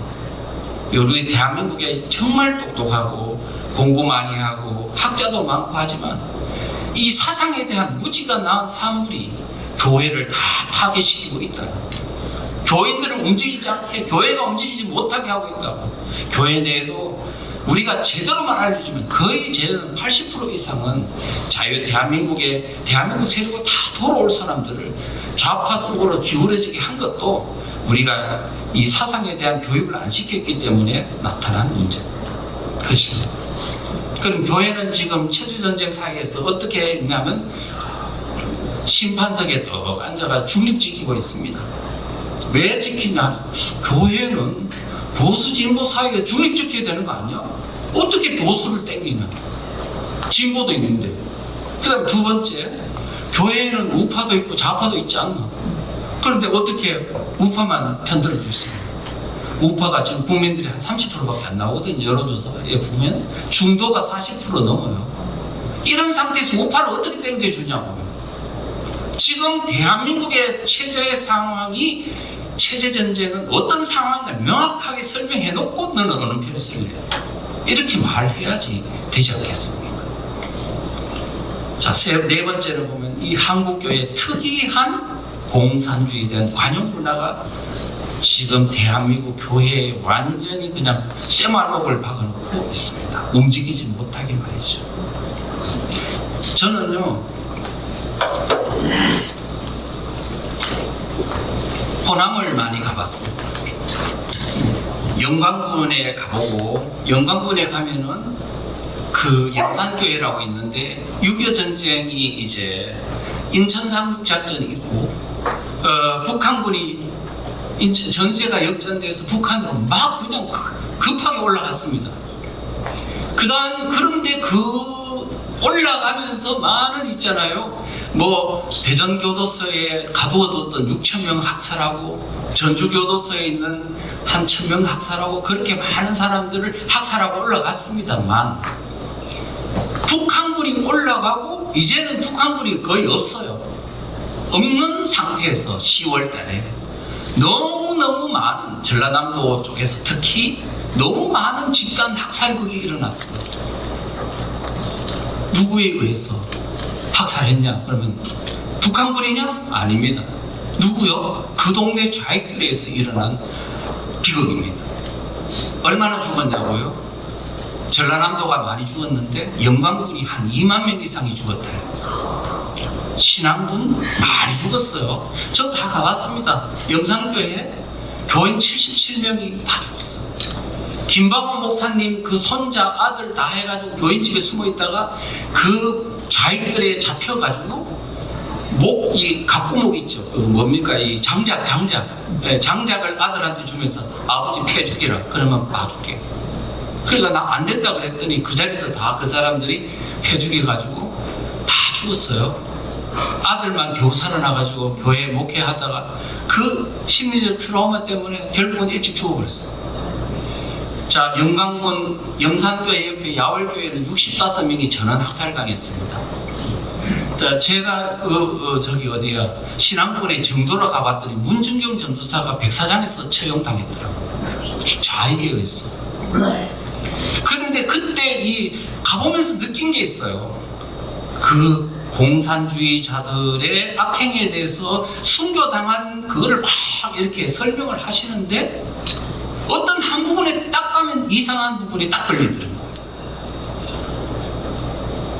우리 대한민국에 정말 똑똑하고 공부 많이 하고 학자도 많고 하지만 이 사상에 대한 무지가 나은 사람들이 교회를 다 파괴시키고 있다. 교인들을 움직이지 않게, 교회가 움직이지 못하게 하고 있다고. 교회 내에도 우리가 제대로만 알려주면 거의 80% 이상은 대한민국 세력으로 다 돌아올 사람들을 좌파 속으로 기울어지게 한 것도 우리가 이 사상에 대한 교육을 안 시켰기 때문에 나타난 문제. 그렇습니다. 그럼 교회는 지금 체제전쟁 사이에서 어떻게 했냐면 심판석에 또 앉아가 중립 지키고 있습니다. 왜 지키냐? 교회는 보수 진보 사이에 중립 지켜야 되는 거 아니야? 어떻게 보수를 땡기냐? 진보도 있는데. 그 다음 두 번째, 교회에는 우파도 있고 좌파도 있지 않나? 그런데 어떻게 우파만 편들어 줄 수 있냐? 우파가 지금 국민들이 한 30%밖에 안 나오거든요. 여론조사에 보면 중도가 40% 넘어요. 이런 상태에서 우파를 어떻게 땡겨주냐고요. 지금 대한민국의 체제 상황이 체제 전쟁은 어떤 상황이냐 명확하게 설명해 놓고 너는 어느 편에 쓸래? 이렇게 말해야지 되지 않겠습니까? 자, 네 번째로 보면 이 한국교회의 특이한 공산주의에 대한 관용 문화가 지금 대한민국 교회에 완전히 그냥 쇠말목을 박아놓고 있습니다. 움직이지 못하게 말이죠. 저는요, 호남을 많이 가봤습니다. 영광군에 가보고, 영광군에 가면은 그 영산교회라고 있는데 6.25 전쟁이 이제 인천 상륙작전이 있고 북한군이 전세가 역전돼서 북한으로 막 그냥 급하게 올라갔습니다. 그런데 올라가면서 많은 있잖아요. 뭐 대전교도소에 가두어뒀던 6,000명 학살하고 전주교도소에 있는 한 1,000명 학살하고 그렇게 많은 사람들을 학살하고 올라갔습니다만 북한군이 올라가고 이제는 북한군이 거의 없어요. 없는 상태에서 10월 달에 너무너무 많은 전라남도 쪽에서 특히 너무 많은 집단 학살극이 일어났습니다. 누구에 의해서 학살했냐? 그러면 북한군이냐? 아닙니다. 누구요? 그 동네 좌익들에 의해서 일어난 비극입니다. 얼마나 죽었냐고요? 전라남도가 많이 죽었는데 영광군이 한 2만 명 이상이 죽었대요. 신안군 많이 죽었어요. 저 다 가봤습니다. 영산교회 교인 77명이 다 죽었어요. 김박원 목사님 그 손자 아들 다 해가지고 교인집에 숨어 있다가 그 좌익들에 잡혀가지고 이 갑구목 있죠. 뭡니까? 이 장작을 아들한테 주면서 아버지 패 죽이라. 그러면 봐줄게. 그러니까 나 안 된다 그랬더니 그 자리에서 다 그 사람들이 패 죽여가지고 다 죽었어요. 아들만 겨우 살아나가지고 교회 목회하다가 그 심리적 트라우마 때문에 결국은 일찍 죽어버렸어요. 자, 영광군 영산교회 옆에 야월교회는 65명이 전원 학살당했습니다. 자, 제가 신안군에 정도로 가봤더니 문준경 전도사가 백사장에서 처형당했더라고요. 좌익에 의해서. 그런데 그때 가보면서 느낀 게 있어요. 그 공산주의자들의 악행에 대해서 순교당한 그거를 막 이렇게 설명을 하시는데 어떤 한 부분에 딱 가면 이상한 부분이 딱 걸리더라고요.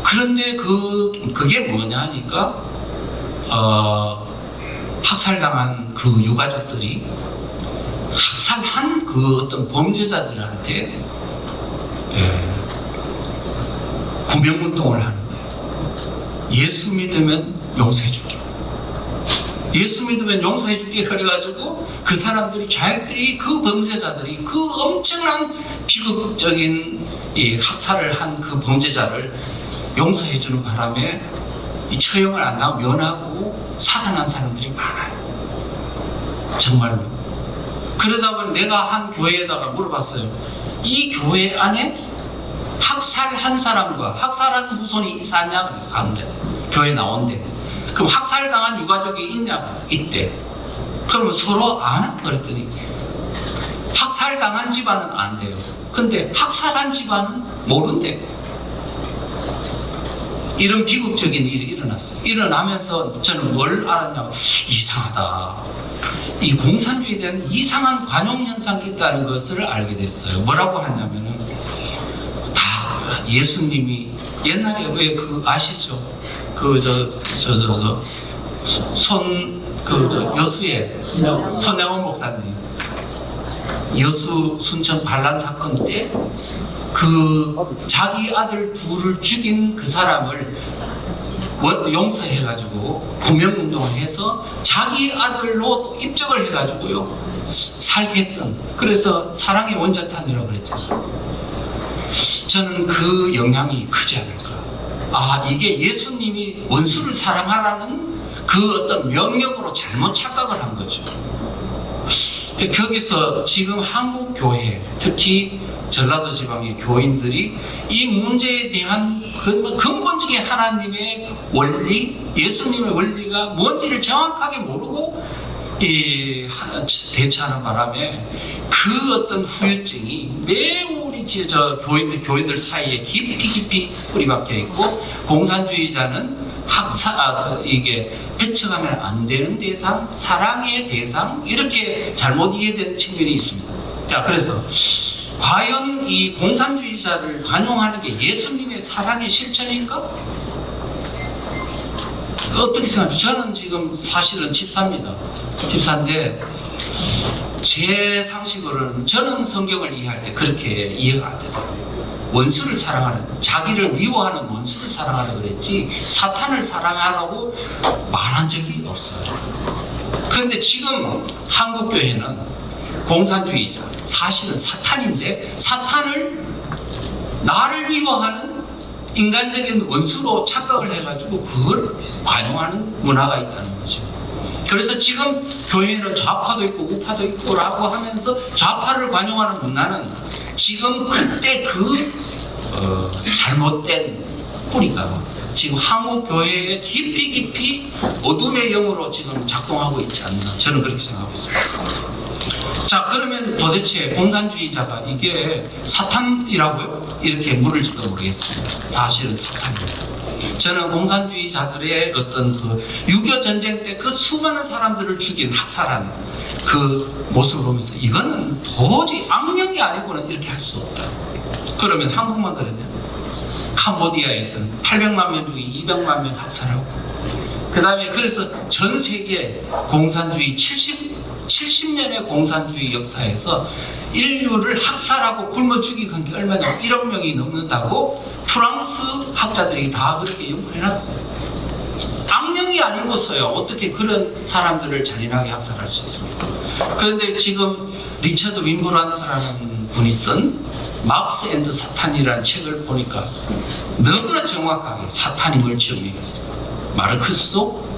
그런데 그게 뭐냐 하니까 학살당한 그 유가족들이 학살한 그 어떤 범죄자들한테 구명운동을 하는 거예요. 예수 믿으면 용서해줄게. 예수 믿으면 용서해줄게. 그래가지고 그 사람들이 좌익들이 그 범죄자들이 그 엄청난 비극적인 학살을 한 그 범죄자를 용서해주는 바람에 이 처형을 안 나고 면하고 살아난 사람들이 많아요. 정말로. 그러다 보니 내가 한 교회에다가 물어봤어요. 이 교회 안에 학살한 사람과 학살한 후손이 사냐? 그래서 산대. 교회 나온대. 그럼 학살당한 유가족이 있냐? 있대. 그러면 서로 아나? 그랬더니 학살당한 집안은 안 돼요. 근데 학살한 집안은 모른대. 이런 비극적인 일이 일어났어요. 일어나면서 저는 뭘 알았냐면 이상하다. 이 공산주의에 대한 이상한 관용 현상이 있다는 것을 알게 됐어요. 뭐라고 하냐면은 다 예수님이 옛날에 왜 그 아시죠? 여수의 손혜원 목사님 여수 순천 반란 사건 때 그 자기 아들 둘을 죽인 그 사람을 용서해가지고 구명운동을 해서 자기 아들로 또 입적을 해가지고요 살게 했던, 그래서 사랑의 원자탄이라고 그랬잖아요. 저는 그 영향이 크지 않을까. 아, 이게 예수님이 원수를 사랑하라는 그 어떤 명령으로 잘못 착각을 한 거죠. 거기서 지금 한국 교회, 특히 전라도 지방의 교인들이 이 문제에 대한 근본적인 하나님의 원리, 예수님의 원리가 뭔지를 정확하게 모르고 대처하는 바람에 그 어떤 후유증이 매우 우리 교인들 사이에 깊이 뿌리박혀 있고, 공산주의자는 이게 배척하면 안 되는 대상, 사랑의 대상, 이렇게 잘못 이해된 측면이 있습니다. 자, 그래서 과연 이 공산주의자를 관용하는 게 예수님의 사랑의 실천인가? 어떻게 생각하세요? 저는 지금 사실은 집사입니다. 집사인데 제 상식으로는 저는 성경을 이해할 때 그렇게 이해가 안 되더라고요. 원수를 사랑하는, 자기를 미워하는 원수를 사랑하라고 그랬지 사탄을 사랑하라고 말한 적이 없어요. 그런데 지금 한국교회는 공산주의자, 사실은 사탄인데 사탄을 나를 미워하는 인간적인 원수로 착각을 해가지고 그걸 관용하는 문화가 있다는 거죠. 그래서 지금 교회는 좌파도 있고 우파도 있고 라고 하면서 좌파를 관용하는 문화는 지금 그때 잘못된 뿌리가 지금 한국 교회에 깊이 어둠의 영으로 지금 작동하고 있지 않나, 저는 그렇게 생각하고 있습니다. 자, 그러면 도대체 공산주의자가 이게 사탄이라고요? 이렇게 물을지도 모르겠습니다. 사실은 사탄입니다. 저는 공산주의자들의 어떤 6.25 전쟁 때 그 수많은 사람들을 죽인, 학살한 그 모습을 보면서 이거는 도저히 악령이 아니고는 이렇게 할 수 없다. 그러면 한국만 그랬냐? 캄보디아에서는 800만 명 중에 200만 명 학살하고, 그 다음에 그래서 전 세계 공산주의 70년의 공산주의 역사에서 인류를 학살하고 굶어 죽이고 한 게 얼마냐? 1억 명이 넘는다고 프랑스 학자들이 다 그렇게 연구해놨어요. 악령이 아니고서요 어떻게 그런 사람들을 잔인하게 학살할 수 있습니까? 그런데 지금 리처드 윈브라는 분이 쓴 막스 앤드 사탄이라는 책을 보니까 너무나 정확하게 사탄임을 증명했습니다. 마르크스도,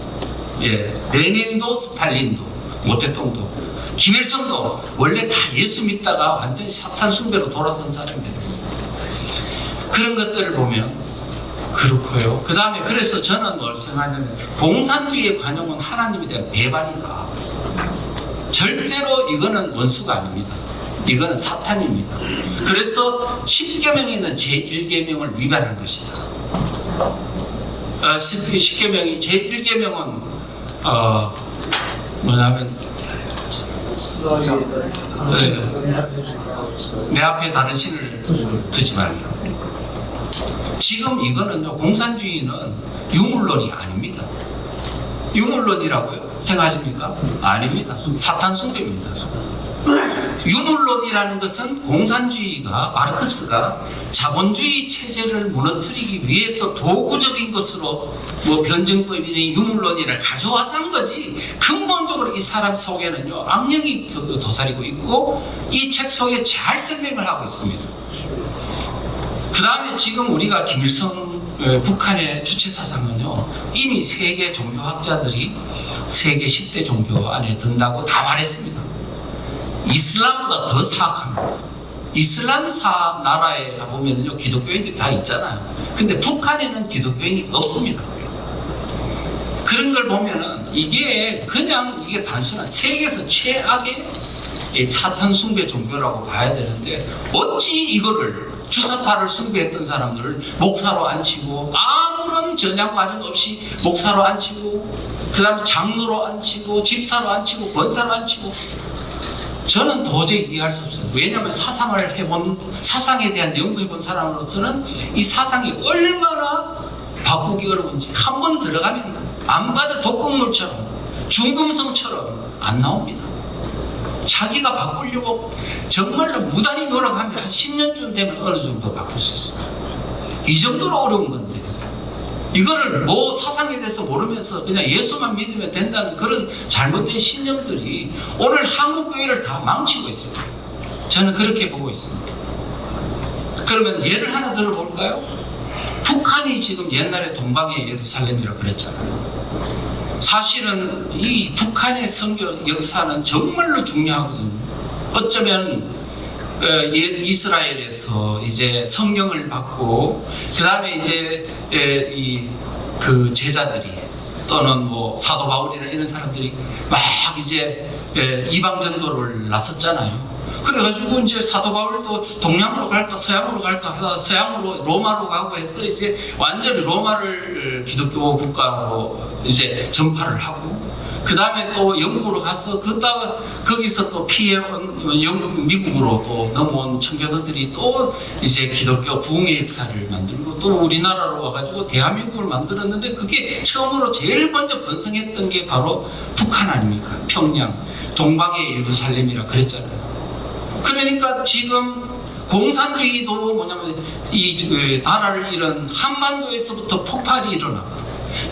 레닌도, 스탈린도, 모태똥도, 김일성도 원래 다 예수 믿다가 완전히 사탄 숭배로 돌아선 사람들입니다. 그런 것들을 보면 그렇고요. 그 다음에 그래서 저는 뭘 생각하냐면 공산주의의 관용은 하나님에 대한 배반이다. 절대로 이거는 원수가 아닙니다. 이거는 사탄입니다. 그래서 10계명에 있는 제1계명을 위반한 것이다. 10계명이 제1계명은 뭐냐면 내 앞에 다른 신을 두지 말라. 지금 이거는요, 공산주의는 유물론이 아닙니다. 유물론이라고요? 생각하십니까? 아닙니다. 사탄 숭배입니다. 유물론이라는 것은 공산주의가, 마르크스가 자본주의 체제를 무너뜨리기 위해서 도구적인 것으로 변증법이나 유물론이를 가져와서 한 거지, 근본적으로 이 사람 속에는요 악령이 도사리고 있고 이 책 속에 잘 설명을 하고 있습니다. 그 다음에 지금 우리가 김일성 북한의 주체 사상은요, 이미 세계 종교학자들이 세계 10대 종교 안에 든다고 다 말했습니다. 이슬람보다 더 사악합니다. 이슬람사 나라에 가보면요, 기독교인들이 다 있잖아요. 근데 북한에는 기독교인이 없습니다. 그런 걸 보면은 이게 단순한 세계에서 최악의 사탄 숭배 종교라고 봐야 되는데, 어찌 이거를 주사파를 숭배했던 사람들을 목사로 앉히고 아무런 전향 과정 없이 목사로 앉히고, 그 다음에 장로로 앉히고 집사로 앉히고 권사로 앉히고, 저는 도저히 이해할 수 없어요. 왜냐하면 사상에 대한 연구해본 사람으로서는 이 사상이 얼마나 바꾸기 어려운지, 한 번 들어가면 안 맞아 독극물처럼 중금성처럼 안 나옵니다. 자기가 바꾸려고 정말로 무단히 노력하면 한 10년쯤 되면 어느 정도 바꿀 수 있습니다. 이 정도로 어려운 건데, 이거를 뭐 사상에 대해서 모르면서 그냥 예수만 믿으면 된다는 그런 잘못된 신념들이 오늘 한국교회를 다 망치고 있습니다. 저는 그렇게 보고 있습니다. 그러면 예를 하나 들어볼까요? 북한이 지금 옛날에 동방의 예루살렘이라고 그랬잖아요. 사실은 이 북한의 선교 역사는 정말로 중요하거든요. 어쩌면 이스라엘에서 이제 성경을 받고, 그 다음에 이제 그 제자들이 또는 뭐 사도 바울이나 이런 사람들이 막 이제 이방 전도를 나섰잖아요. 그래가지고 이제 사도 바울도 동양으로 갈까 서양으로 갈까 하다 서양으로 로마로 가고 해서 이제 완전히 로마를 기독교 국가로 이제 전파를 하고, 그 다음에 또 영국으로 가서 거기서 또 미국으로 또 넘어온 청교도들이 또 이제 기독교 부흥의 역사를 만들고, 또 우리나라로 와가지고 대한민국을 만들었는데, 그게 처음으로 제일 먼저 번성했던 게 바로 북한 아닙니까? 평양, 동방의 예루살렘이라 그랬잖아요. 그러니까 지금 공산주의도 뭐냐면 이 나라를 잃은 한반도에서부터 폭발이 일어나고,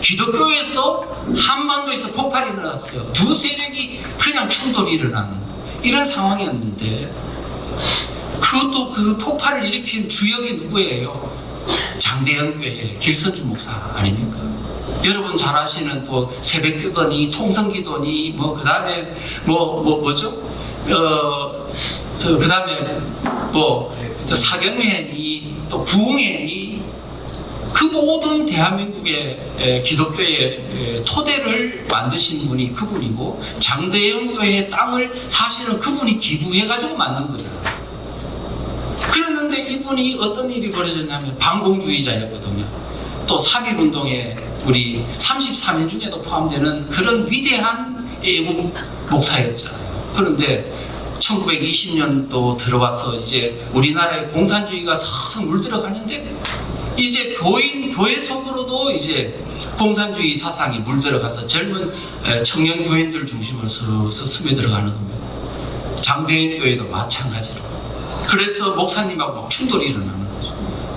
기독교에서 한반도에서 폭발이 일어났어요. 두 세력이 그냥 충돌이 일어나는 이런 상황이었는데, 그것도 그 폭발을 일으킨 주역이 누구예요? 장대현 교회 길선주 목사 아닙니까? 여러분 잘 아시는 뭐 새벽기도니 통성기도니 뭐 그 다음에 뭐죠? 그 다음에 뭐 사경회니 또 부흥회니, 그 모든 대한민국의 기독교의 토대를 만드신 분이 그분이고, 장대현 교회의 땅을 사실은 그분이 기부해가지고 만든 거잖아요. 그랬는데 이분이 어떤 일이 벌어졌냐면 반공주의자였거든요. 또 3.1운동에 우리 33인 중에도 포함되는 그런 위대한 애국 목사였잖아요. 그런데 1920년도 들어와서 이제 우리나라의 공산주의가 서서 물들어가는데, 이제 교회 속으로도 이제 공산주의 사상이 물들어가서 젊은 청년 교인들 중심으로 스며들어가는 겁니다. 장대현 교회도 마찬가지로. 그래서 목사님하고 막 충돌이 일어나는 거죠.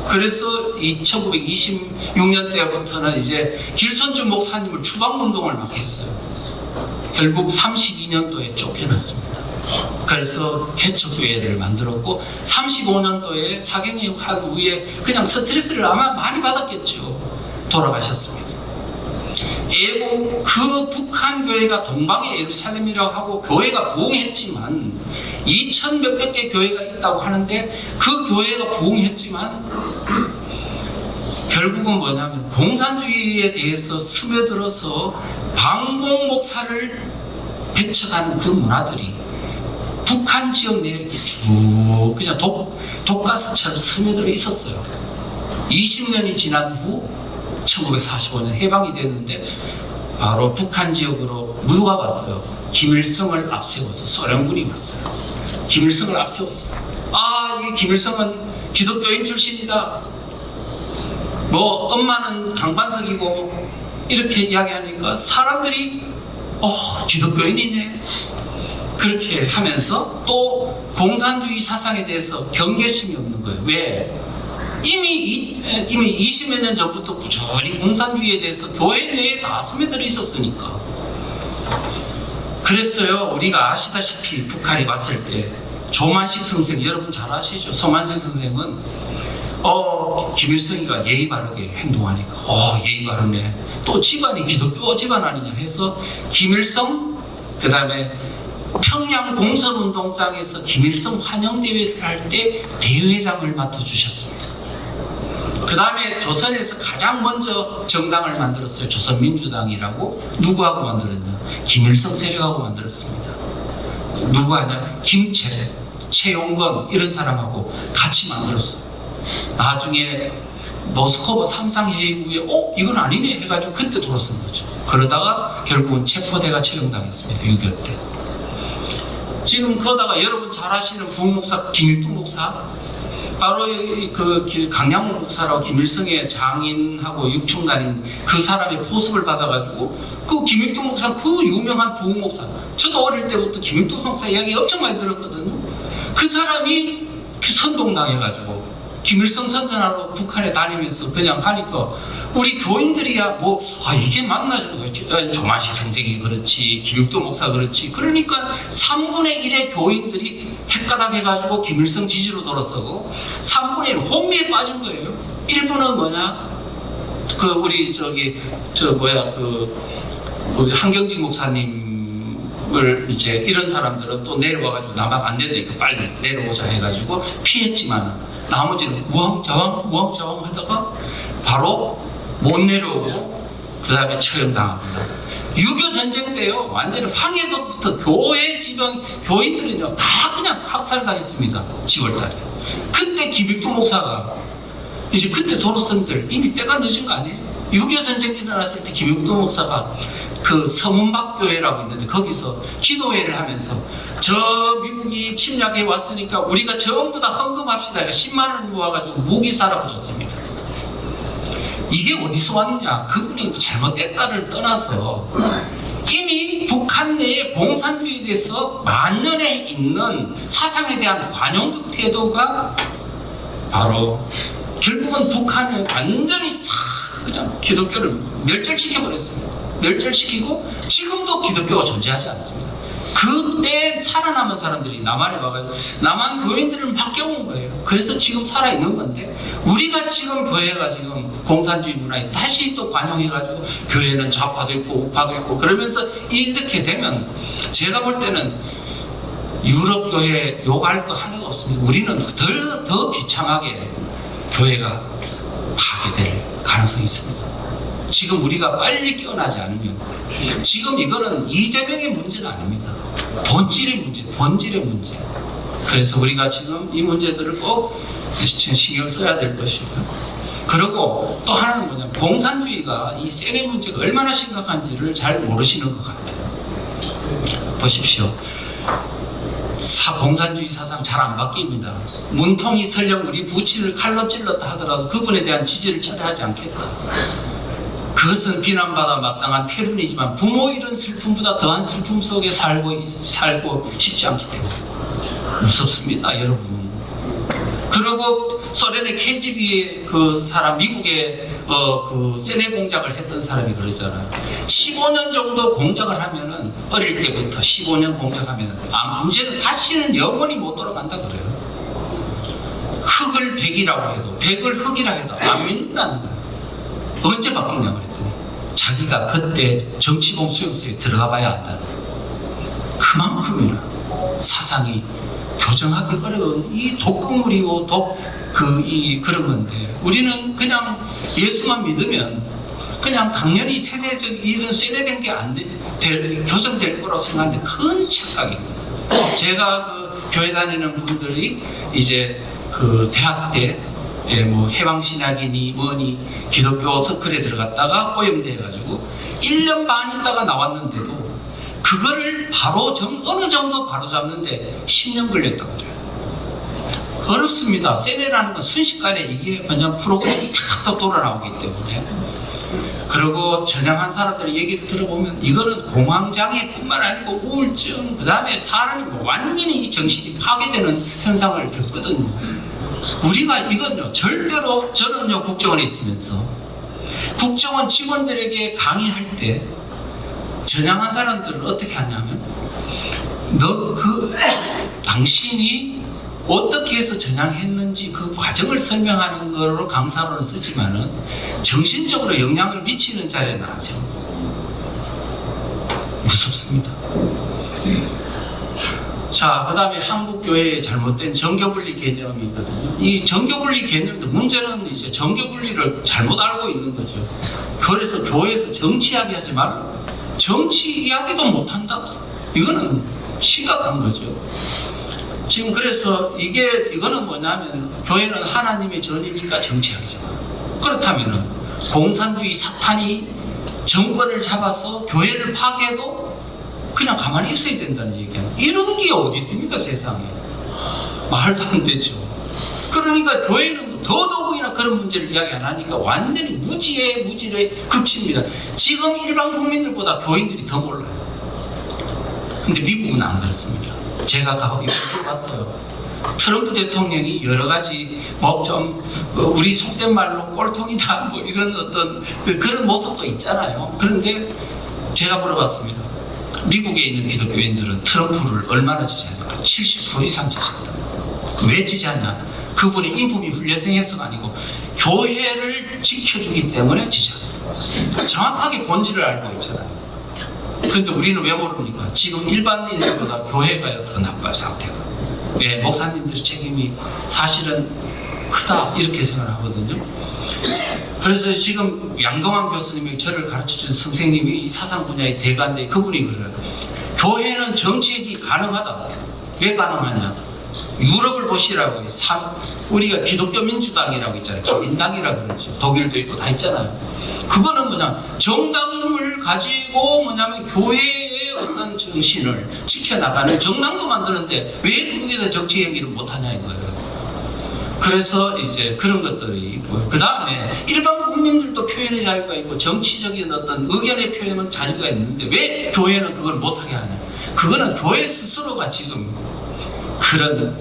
그래서 1926년 때부터는 이제 길선주 목사님을 추방운동을 막 했어요. 결국 32년도에 쫓겨났습니다. 그래서 개척교회를 만들었고, 35년도에 사경이 한 후에 그냥 스트레스를 아마 많이 받았겠죠. 돌아가셨습니다. 그 북한 교회가 동방의 예루살렘이라고 하고 교회가 부흥했지만 2,000 몇백 개 교회가 있다고 하는데, 그 교회가 부흥했지만 결국은 뭐냐면 공산주의에 대해서 스며들어서 방공 목사를 배척하는 그 문화들이 북한 지역 내에 쭉 그냥 독가스처럼 스며들어 있었어요. 20년이 지난 후 1945년 해방이 됐는데, 바로 북한 지역으로 누가 왔어요? 김일성을 앞세워서 소련군이 왔어요. 김일성을 앞세웠어요. 이 김일성은 기독교인 출신이다. 뭐 엄마는 강반석이고 이렇게 이야기하니까 사람들이 기독교인이네. 그렇게 하면서 또 공산주의 사상에 대해서 경계심이 없는 거예요. 왜? 이미 20여 년 전부터 꾸준히 공산주의에 대해서 교회 내에 다 스며들어 있었으니까. 그랬어요. 우리가 아시다시피 북한이 왔을 때 조만식 선생, 여러분 잘 아시죠? 조만식 선생은 김일성이가 예의 바르게 행동하니까 예의 바르네. 또 집안이 기독교 집안 아니냐 해서 김일성, 그 다음에 평양 공설운동장에서 김일성 환영대회를 할 때 대회장을 맡아주셨습니다. 그 다음에 조선에서 가장 먼저 정당을 만들었어요. 조선민주당이라고. 누구하고 만들었냐? 김일성 세력하고 만들었습니다. 누구 하냐? 김채, 최용건 이런 사람하고 같이 만들었어요. 나중에 모스크바 삼상회의 후에 이건 아니네 해가지고 그때 돌아선 거죠. 그러다가 결국은 체포대가 처형당했습니다. 6.25 때. 지금 거다가 여러분 잘 아시는 부목사 김일동 목사, 바로 그 강양호 목사라고 김일성의 장인하고 육촌간인 그 사람의 포섭을 받아가지고 그 김일동 목사, 그 유명한 부목사, 저도 어릴 때부터 김일동 목사 이야기 엄청 많이 들었거든요. 그 사람이 선동당해가지고 김일성 선전하러 북한에 다니면서 그냥 하니까 우리 교인들이야 이게 맞나? 조만식 선생이 그렇지, 김육도 목사 그렇지. 그러니까 3분의 1의 교인들이 헷가닥 해가지고 김일성 지지로 돌아서고 3분의 1 혼미에 빠진 거예요. 1분은 뭐냐? 우리 한경직 목사님을 이제 이런 사람들은 또 내려와가지고 남학 안 된다니까 빨리 내려오자 해가지고 피했지만 나머지는 우왕좌왕 하다가 바로 못 내려오고 그 다음에 처형당합니다. 6.25 전쟁 때요, 완전히 황해도부터 교회 지방 교인들은요 다 그냥 학살당했습니다. 10월달에. 그때 김일두 목사가 이제 그때 도로선들 이미 때가 늦은 거 아니에요? 6.25 전쟁이 일어났을 때 김일두 목사가 그 서문박교회라고 있는데 거기서 기도회를 하면서 저 미국이 침략해 왔으니까 우리가 전부 다 헌금합시다. 10만 원을 모아가지고 무기 사라고 줬습니다. 이게 어디서 왔느냐? 그분이 잘못됐다를 떠나서 이미 북한 내에 공산주의에 대해서 만년에 있는 사상에 대한 관용적 태도가 바로 결국은 북한을 완전히 그냥 기독교를 멸절시켜버렸습니다. 멸절시키고 지금도 기독교가 존재하지 않습니다. 그때 살아남은 사람들이 남한에 와가지고 남한 교인들을 막 깨운 거예요. 그래서 지금 살아있는 건데 우리가 지금 교회가 지금 공산주의 문화에 다시 또 관용해가지고 교회는 좌파도 있고 우파도 있고 그러면서 이렇게 되면 제가 볼 때는 유럽 교회 욕할 거 하나도 없습니다. 우리는 더 비참하게 교회가 파괴될 가능성이 있습니다. 지금 우리가 빨리 깨어나지 않으면 지금 이거는 이재명의 문제가 아닙니다. 본질의 문제. 그래서 우리가 지금 이 문제들을 꼭 신경 써야 될 것이고요. 그리고 또 하나는 뭐냐면 공산주의가 이 세뇌 문제가 얼마나 심각한지를 잘 모르시는 것 같아요. 보십시오. 공산주의 사상 잘 안 바뀝니다. 문통이 설령 우리 부친을 칼로 찔렀다 하더라도 그분에 대한 지지를 철회하지 않겠다. 그것은 비난받아 마땅한 폐륜이지만 부모 잃은 슬픔보다 더한 슬픔 속에 살고 싶지 않기 때문에 무섭습니다, 여러분. 그리고 소련의 KGB의 그 사람, 미국의 그 세뇌 공작을 했던 사람이 그러잖아요. 15년 정도 공작을 하면은 어릴 때부터 15년 공작하면은 문제는 다시는 영원히 못 돌아간다 그래요. 흙을 백이라고 해도 백을 흙이라 해도 안 믿는다는 거예요. 언제 바뀌냐 그랬더니 자기가 그때 정치공 수용소에 들어가 봐야 한다. 그만큼이나 사상이 교정하기 어려운 이 독극물이고 그런 건데 우리는 그냥 예수만 믿으면 그냥 당연히 세대적 이런 세뇌된 게 안 교정될 거라고 생각하는데 큰 착각입니다. 제가 그 교회 다니는 분들이 이제 그 대학 때 해방신학이니 뭐니 기독교 서클에 들어갔다가 오염돼가지고 1년 반 있다가 나왔는데도 그거를 어느 정도 바로 잡는데 10년 걸렸다고 그래요. 어렵습니다. 세뇌라는 건 순식간에 이게 그냥 프로그램이 탁탁 돌아 나오기 때문에. 그리고 전향한 사람들의 얘기를 들어보면 이거는 공황장애뿐만 아니고 우울증, 그 다음에 사람이 완전히 정신이 파괴되는 현상을 겪거든요. 우리가 이건요 절대로 저는요 국정원에 있으면서 국정원 직원들에게 강의할 때 전향한 사람들은 어떻게 하냐면 당신이 어떻게 해서 전향했는지 그 과정을 설명하는 거로 강사로는 쓰지만은 정신적으로 영향을 미치는 자리는 아주 무섭습니다. 자, 그 다음에 한국교회의 잘못된 정교분리 개념이 있거든요. 이 정교분리 개념도 문제는 이제 정교분리를 잘못 알고 있는 거죠. 그래서 교회에서 정치 이야기 하지 말고 정치 이야기도 못한다. 이거는 심각한 거죠. 지금 그래서 이거는 뭐냐면 교회는 하나님의 전이니까 정치하기잖아. 그렇다면은 공산주의 사탄이 정권을 잡아서 교회를 파괴해도 그냥 가만히 있어야 된다는 얘기야. 이런 게 어디 있습니까, 세상에. 말도 안 되죠. 그러니까 교회는 더더욱이나 그런 문제를 이야기 안 하니까 완전히 무지의 극치입니다. 지금 일반 국민들보다 교인들이 더 몰라요. 근데 미국은 안 그렇습니다. 제가 가고 이렇게 봤어요. 트럼프 대통령이 여러 가지 뭐 좀 우리 속된 말로 꼴통이다 뭐 이런 어떤 그런 모습도 있잖아요. 그런데 제가 물어봤습니다. 미국에 있는 기독교인들은 트럼프를 얼마나 지지하냐? 70% 이상 지지합니다. 왜 지지하냐? 그분의 인품이 훌륭해서가 아니고 교회를 지켜주기 때문에 지지합니다. 정확하게 본질을 알고 있잖아요. 그런데 우리는 왜 모릅니까? 지금 일반인들보다 교회가 더 나빠요, 상태가. 예, 목사님들의 책임이 사실은 크다 이렇게 생각하거든요. 그래서 지금 양동환 교수님이 저를 가르쳐준 선생님이 사상 분야의 대가인데 그분이 그래요. 교회는 정치력이 가능하다. 왜 가능하냐? 유럽을 보시라고. 우리가 기독교 민주당이라고 있잖아요. 민당이라고 그러죠. 독일도 있고 다 있잖아요. 그거는 뭐냐? 정당을 가지고 뭐냐면 교회의 어떤 정신을 지켜나가는 정당도 만드는데 왜 거기다 정치 행위를 못하냐 이거예요. 그래서 이제 그런 것들이 있고요. 그 다음에 일반 국민들도 표현의 자유가 있고 정치적인 어떤 의견의 표현은 자유가 있는데 왜 교회는 그걸 못하게 하냐? 그거는 교회 스스로가 지금 그런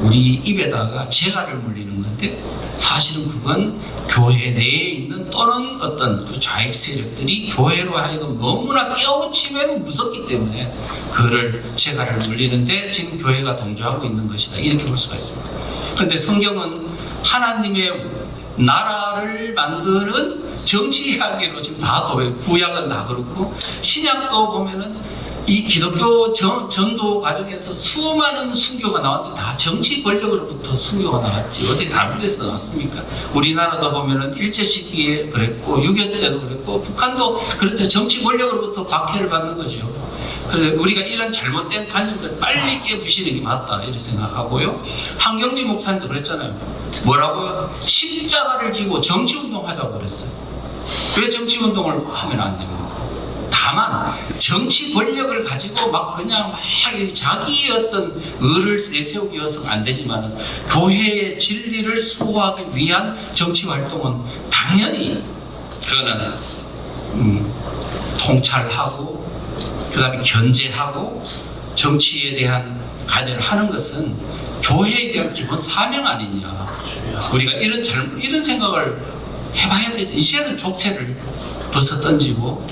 우리 입에다가 재갈을 물리는 건데 사실은 그건 교회 내에 있는 또는 어떤 그 좌익 세력들이 교회로 하여금 너무나 깨우치면 무섭기 때문에 그거를 재갈을 물리는데 지금 교회가 동조하고 있는 것이다. 이렇게 볼 수가 있습니다. 그런데 성경은 하나님의 나라를 만드는 정치 이야기로 지금 다 도배, 구약은 다 그렇고 신약도 보면은 이 기독교 전도 과정에서 수많은 순교가 나왔는데 다 정치 권력으로부터 순교가 나왔지. 어떻게 다른 데서 나왔습니까? 우리나라도 보면은 일제 시기에 그랬고 6.25 때도 그랬고 북한도 그렇죠. 정치 권력으로부터 박해를 받는 거죠. 그래서 우리가 이런 잘못된 관념들 빨리 깨부시는 게 맞다 이렇게 생각하고요. 한경지 목사님도 그랬잖아요. 뭐라고요? 십자가를 지고 정치운동 하자고 그랬어요. 왜 정치운동을 하면 안 됩니까? 다만 정치 권력을 가지고 막 그냥 막 자기의 어떤 의를 내세우기 위해서는 안 되지만 교회의 진리를 수호하기 위한 정치 활동은 당연히 그거는 통찰하고 그 다음에 견제하고 정치에 대한 관여를 하는 것은 교회에 대한 기본 사명 아니냐. 우리가 이런 생각을 해봐야 되죠. 이제는 족쇄를 벗어던지고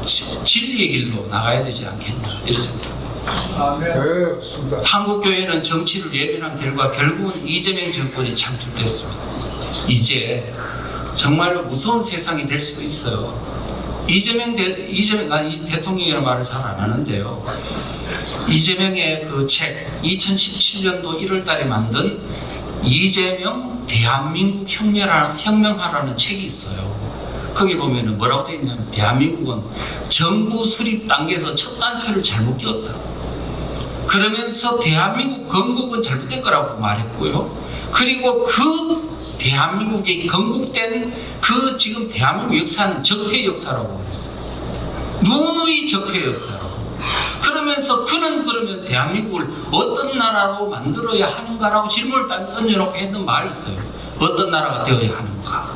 진리의 길로 나가야 되지 않겠나 이런 생각입니다. 네, 한국교회는 정치를 예민한 결과 결국은 이재명 정권이 창출됐습니다. 이제 정말로 무서운 세상이 될 수도 있어요. 난 이 대통령이라는 말을 잘 안 하는데요. 이재명의 그 책 2017년도 1월 달에 만든 이재명 대한민국 혁명하라는 책이 있어요. 거기 보면은 뭐라고 되어 있냐면 대한민국은 정부 수립 단계에서 첫 단추를 잘못 끼웠다. 그러면서 대한민국 건국은 잘못된 거라고 말했고요. 그리고 그 대한민국이 건국된 그 지금 대한민국 역사는 적폐 역사라고 했어요. 누누이 적폐 역사라고. 그러면서 그는 그러면 대한민국을 어떤 나라로 만들어야 하는가라고 질문을 던져놓고 했던 말이 있어요. 어떤 나라가 되어야 하는가?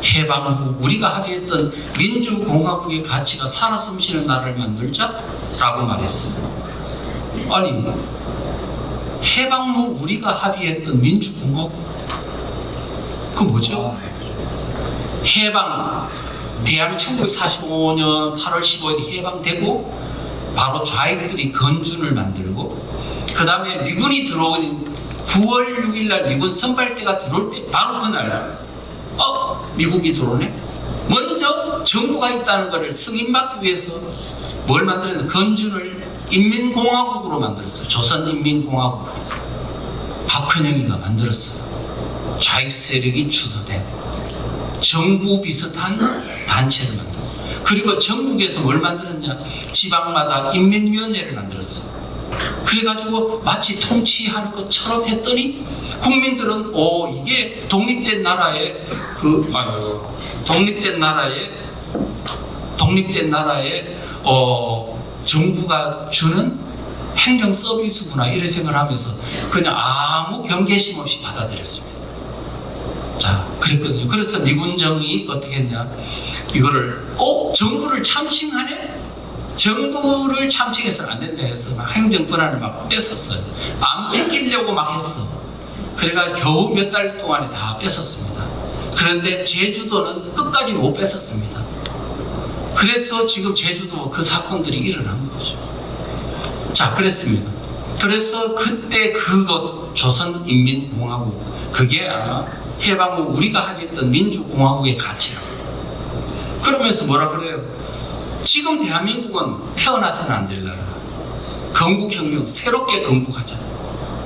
해방 후 우리가 합의했던 민주공화국의 가치가 살아 숨쉬는 나라를 만들자라고 말했어요. 아니 해방 후 우리가 합의했던 민주공화국 그 뭐죠? 해방 대한민국 1945년 8월 15일 해방되고 바로 좌익들이 건준을 만들고 그 다음에 미군이 들어오는 9월 6일 날 미군 선발대가 들어올 때 바로 그날 미국이 들어오네. 먼저 정부가 있다는 것을 승인받기 위해서 뭘 만들었냐? 건준을 인민공화국으로 만들었어요. 조선인민공화국. 박헌영이가 만들었어요. 좌익 세력이 주도된 정부 비슷한 단체를 만들었어요. 그리고 전국에서 뭘 만들었냐? 지방마다 인민위원회를 만들었어요. 그래가지고 마치 통치하는 것처럼 했더니 국민들은 이게 독립된 나라의 정부가 주는 행정 서비스구나 이런 생각을 하면서 그냥 아무 경계심 없이 받아들였습니다. 자, 그랬거든요. 그래서 미군정이 어떻게 했냐? 이거를 정부를 참칭하네? 정부를 참칭해서는 안 된다 해서 막 행정 권한을 막 뺐었어요. 안 뺏기려고 막 했어. 그래가지고 겨우 몇 달 동안에 다 뺐었습니다. 그런데 제주도는 끝까지 못 뺐었습니다. 그래서 지금 제주도 그 사건들이 일어난 거죠. 자, 그랬습니다. 그래서 그때 그것 조선인민공화국 그게 아마 해방 후 우리가 하겠던 민주공화국의 가치라고. 그러면서 뭐라 그래요? 지금 대한민국은 태어나서는 안 될 나라. 건국혁명 새롭게 건국하자.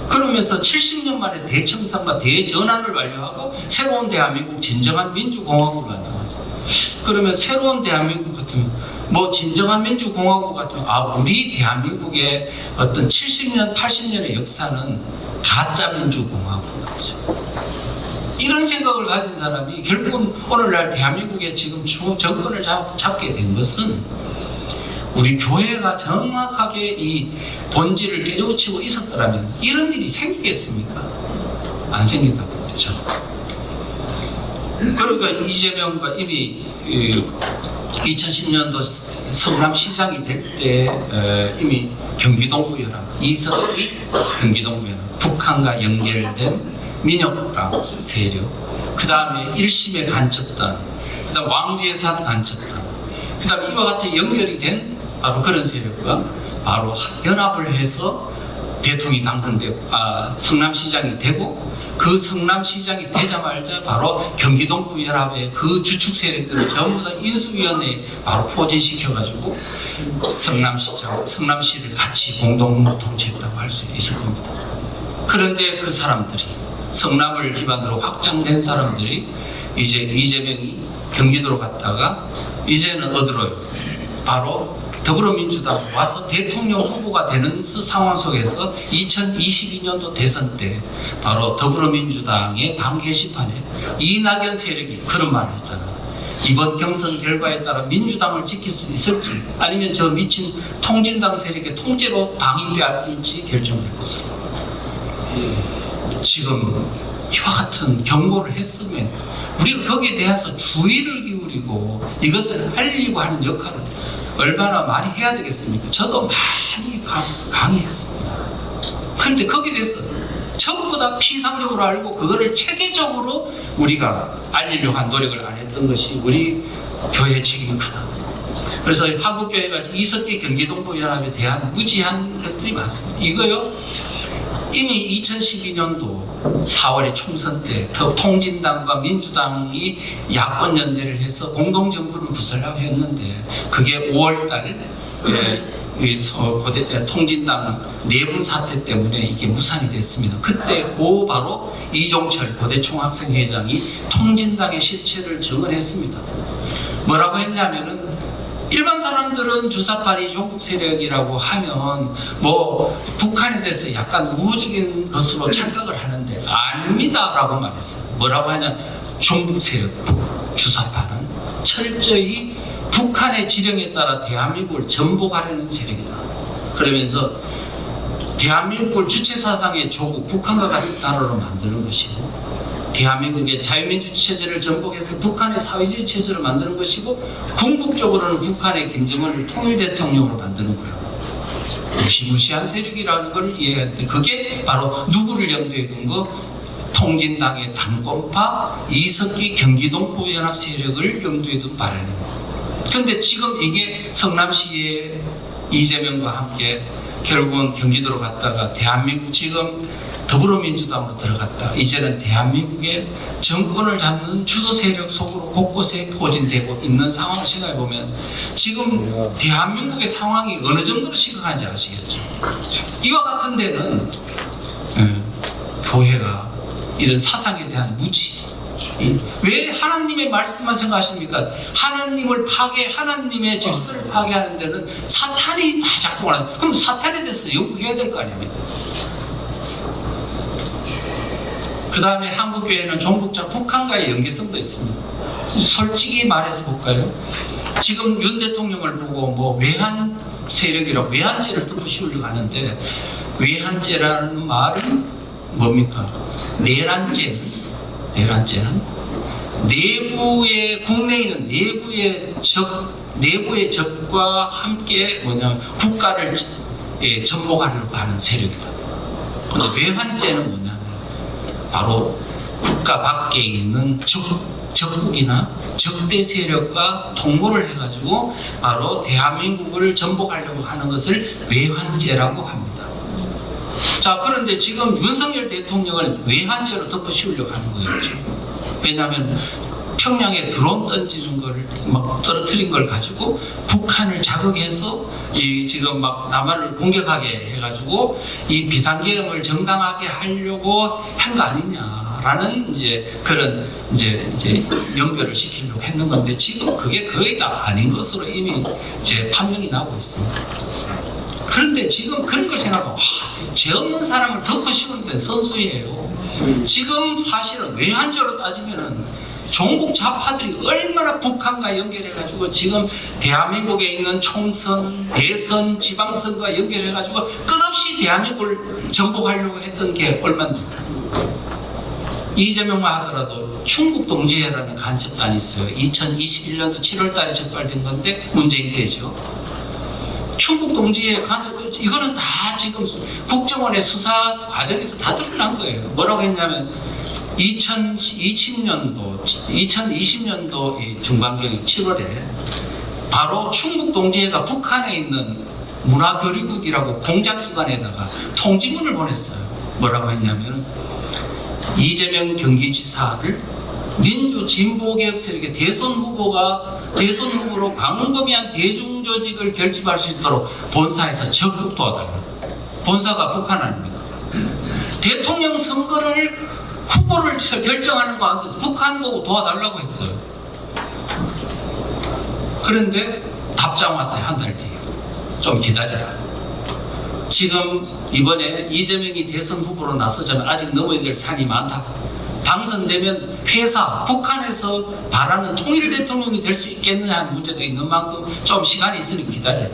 그러면서 70년 만에 대청산과 대전환을 완료하고 새로운 대한민국 진정한 민주공화국을 완성하자. 그러면 새로운 대한민국 같으면 진정한 민주공화국 같으면 우리 대한민국의 어떤 70년, 80년의 역사는 가짜 민주공화국이죠. 이런 생각을 가진 사람이 결국은 오늘날 대한민국의 지금 정권을 잡게 된 것은 우리 교회가 정확하게 이 본질을 깨우치고 있었더라면 이런 일이 생기겠습니까? 안 생긴다고 그렇죠. 그러니까 이재명과 이미 2010년도 성남시장이 될 때 이미 경기동부연합, 이석기 경기동부연합, 북한과 연결된 민혁당 세력, 그 다음에 1심의 간첩단, 그 다음 왕제사 간첩단, 그 다음에 이와 같이 연결이 된 바로 그런 세력과 바로 연합을 해서 대통령이 당선되고 성남시장이 되고 그 성남시장이 되자마자 바로 경기동부연합의 그 주축 세력들을 전부 다 인수위원회에 바로 포진시켜가지고 성남시를 같이 공동 통치했다고 할 수 있을 겁니다. 그런데 그 사람들이 성남을 기반으로 확장된 사람들이 이제 이재명이 경기도로 갔다가 이제는 어디로요? 바로 더불어민주당 와서 대통령 후보가 되는 상황 속에서 2022년도 대선 때 바로 더불어민주당의 당 게시판에 이낙연 세력이 그런 말을 했잖아요. 이번 경선 결과에 따라 민주당을 지킬 수 있을지 아니면 저 미친 통진당 세력의 통째로 당이 빼앗길지 결정될 것으로. 지금 이와 같은 경고를 했으면 우리가 거기에 대해서 주의를 기울이고 이것을 알리고 하는 역할은 얼마나 많이 해야 되겠습니까? 저도 많이 강의했습니다. 그런데 거기에 대해서 전부 다 피상적으로 알고 그거를 체계적으로 우리가 알리려고 한 노력을 안 했던 것이 우리 교회의 책임이 크다. 그래서 한국교회가 이석기 경기동부연합에 대한 무지한 것들이 많습니다. 이거요, 이미 2012년도 4월에 총선 때 통진당과 민주당이 야권 연대를 해서 공동정부를 구성하려고 했는데 그게 5월달 통진당 내분 사태 때문에 이게 무산이 됐습니다. 그때 바로 이종철 고대총학생회장이 통진당의 실체를 증언했습니다. 뭐라고 했냐면은 일반 사람들은 주사파리 종북 세력이라고 하면 북한에 대해서 약간 우호적인 것으로 착각을 하는데 아닙니다라고 말했어요. 뭐라고 하냐? 종북 세력, 주사파는 철저히 북한의 지령에 따라 대한민국을 전복하려는 세력이다. 그러면서 대한민국을 주체사상의 조국, 북한과 같은 나라로 만드는 것이고 대한민국의 자유민주 체제를 전복해서 북한의 사회주의 체제를 만드는 것이고 궁극적으로는 북한의 김정은을 통일 대통령으로 만드는 거라고. 무시무시한 세력이라는 걸 이해했는데 그게 바로 누구를 염두에 둔 거? 통진당의 당권파 이석기 경기동부연합 세력을 염두에 둔 발언입니다. 그런데 지금 이게 성남시의 이재명과 함께 결국은 경기도로 갔다가 대한민국 지금 더불어민주당으로 들어갔다. 이제는 대한민국의 정권을 잡는 주도 세력 속으로 곳곳에 포진되고 있는 상황을 생각해 보면 지금 대한민국의 상황이 어느 정도로 심각한지 아시겠죠? 이와 같은 데는 교회가 이런 사상에 대한 무지, 왜 하나님의 말씀만 생각하십니까? 하나님을 하나님의 질서를 파괴하는 데는 사탄이 다 작동을 하는, 그럼 사탄에 대해서 연구해야 될 거 아닙니까? 그 다음에 한국교회는 종북자 북한과의 연계성도 있습니다. 솔직히 말해서 볼까요? 지금 윤 대통령을 보고 뭐 외환 세력이라고 외환죄를 덮어씌우려고 하는데, 외환죄라는 말은 뭡니까? 내란죄는 내부의, 국내에 있는 내부의 적과 함께 국가를 전복하려고 하는 세력이다. 근데 외환죄는 뭐냐면 바로 국가 밖에 있는 적국이나 적대 세력과 통보를 해가지고 바로 대한민국을 전복하려고 하는 것을 외환죄라고 합니다. 자, 그런데 지금 윤석열 대통령을 외환죄로 덮어씌우려고 하는 거였죠. 왜냐하면 평양에 드론 던지는 거를 막 떨어뜨린 걸 가지고 북한을 자극해서 지금 막 남한을 공격하게 해가지고 이 비상계엄을 정당하게 하려고 한 거 아니냐라는 그런 연결을 시키려고 했는 건데, 지금 그게 거의 다 아닌 것으로 이미 판명이 나고 있습니다. 그런데 지금 그런 걸 생각하면 죄 없는 사람을 덮어씌우는 데는 선수예요. 지금 사실은 외환죄로 따지면은 종북 좌파들이 얼마나 북한과 연결해가지고 지금 대한민국에 있는 총선, 대선, 지방선거와 연결해가지고 끝없이 대한민국을 전복하려고 했던 게 얼마인데, 이재명만 하더라도 충북 동지회라는 간첩단이 있어요. 2021년도 7월 달에 적발된 건데 문재인 때죠. 충북 동지회 간첩, 이거는 다 지금 국정원의 수사 과정에서 다 드러난 거예요. 뭐라고 했냐면 2020년도 중반경 7월에 바로 충북 동지회가 북한에 있는 문화교류국이라고 공작기관에다가 통지문을 보냈어요. 뭐라고 했냐면 이재명 경기지사를 민주진보개혁 세력의 대선 후보로 광범위한 대중조직을 결집할 수 있도록 본사에서 적극 도와달라고. 본사가 북한 아닙니까? 대통령 선거를 후보를 결정하는 거 안 돼서 북한 보고 도와달라고 했어요. 그런데 답장 왔어요. 한 달 뒤에. 좀 기다려라. 지금 이번에 이재명이 대선 후보로 나서자면 아직 넘어야 될 산이 많다. 당선되면 북한에서 바라는 통일 대통령이 될 수 있겠느냐 하는 문제가 있는 만큼 좀 시간이 있으니까 기다려라.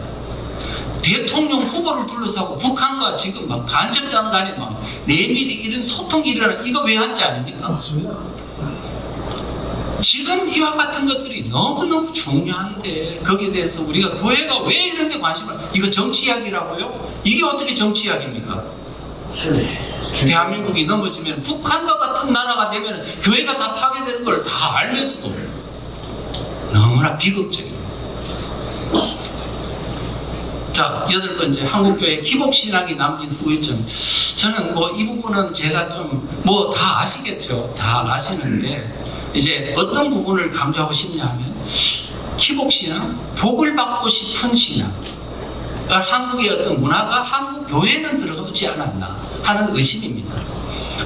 대통령 후보를 둘러싸고 북한과 지금 막 간첩단 간에 막 내밀이 이런 소통이 일어나, 이거 외환죄 아닙니까? 맞습니다. 지금 이와 같은 것들이 너무너무 중요한데 거기에 대해서 우리가 교회가 왜 이런 데 관심을, 이거 정치 이야기라고요? 이게 어떻게 정치 이야기입니까? 대한민국이 넘어지면 북한과 같은 나라가 되면 교회가 다 파괴되는 걸 다 알면서도 너무나 비극적이에요. 자, 8번째, 한국교회 기복신앙이 남긴 후유증. 저는 뭐 이 부분은 제가 좀 뭐 다 아시겠죠. 다 아시는데 이제 어떤 부분을 강조하고 싶냐면 기복신앙, 복을 받고 싶은 신앙. 그러니까 한국의 어떤 문화가 한국 교회는 들어가지 않았나 하는 의심입니다.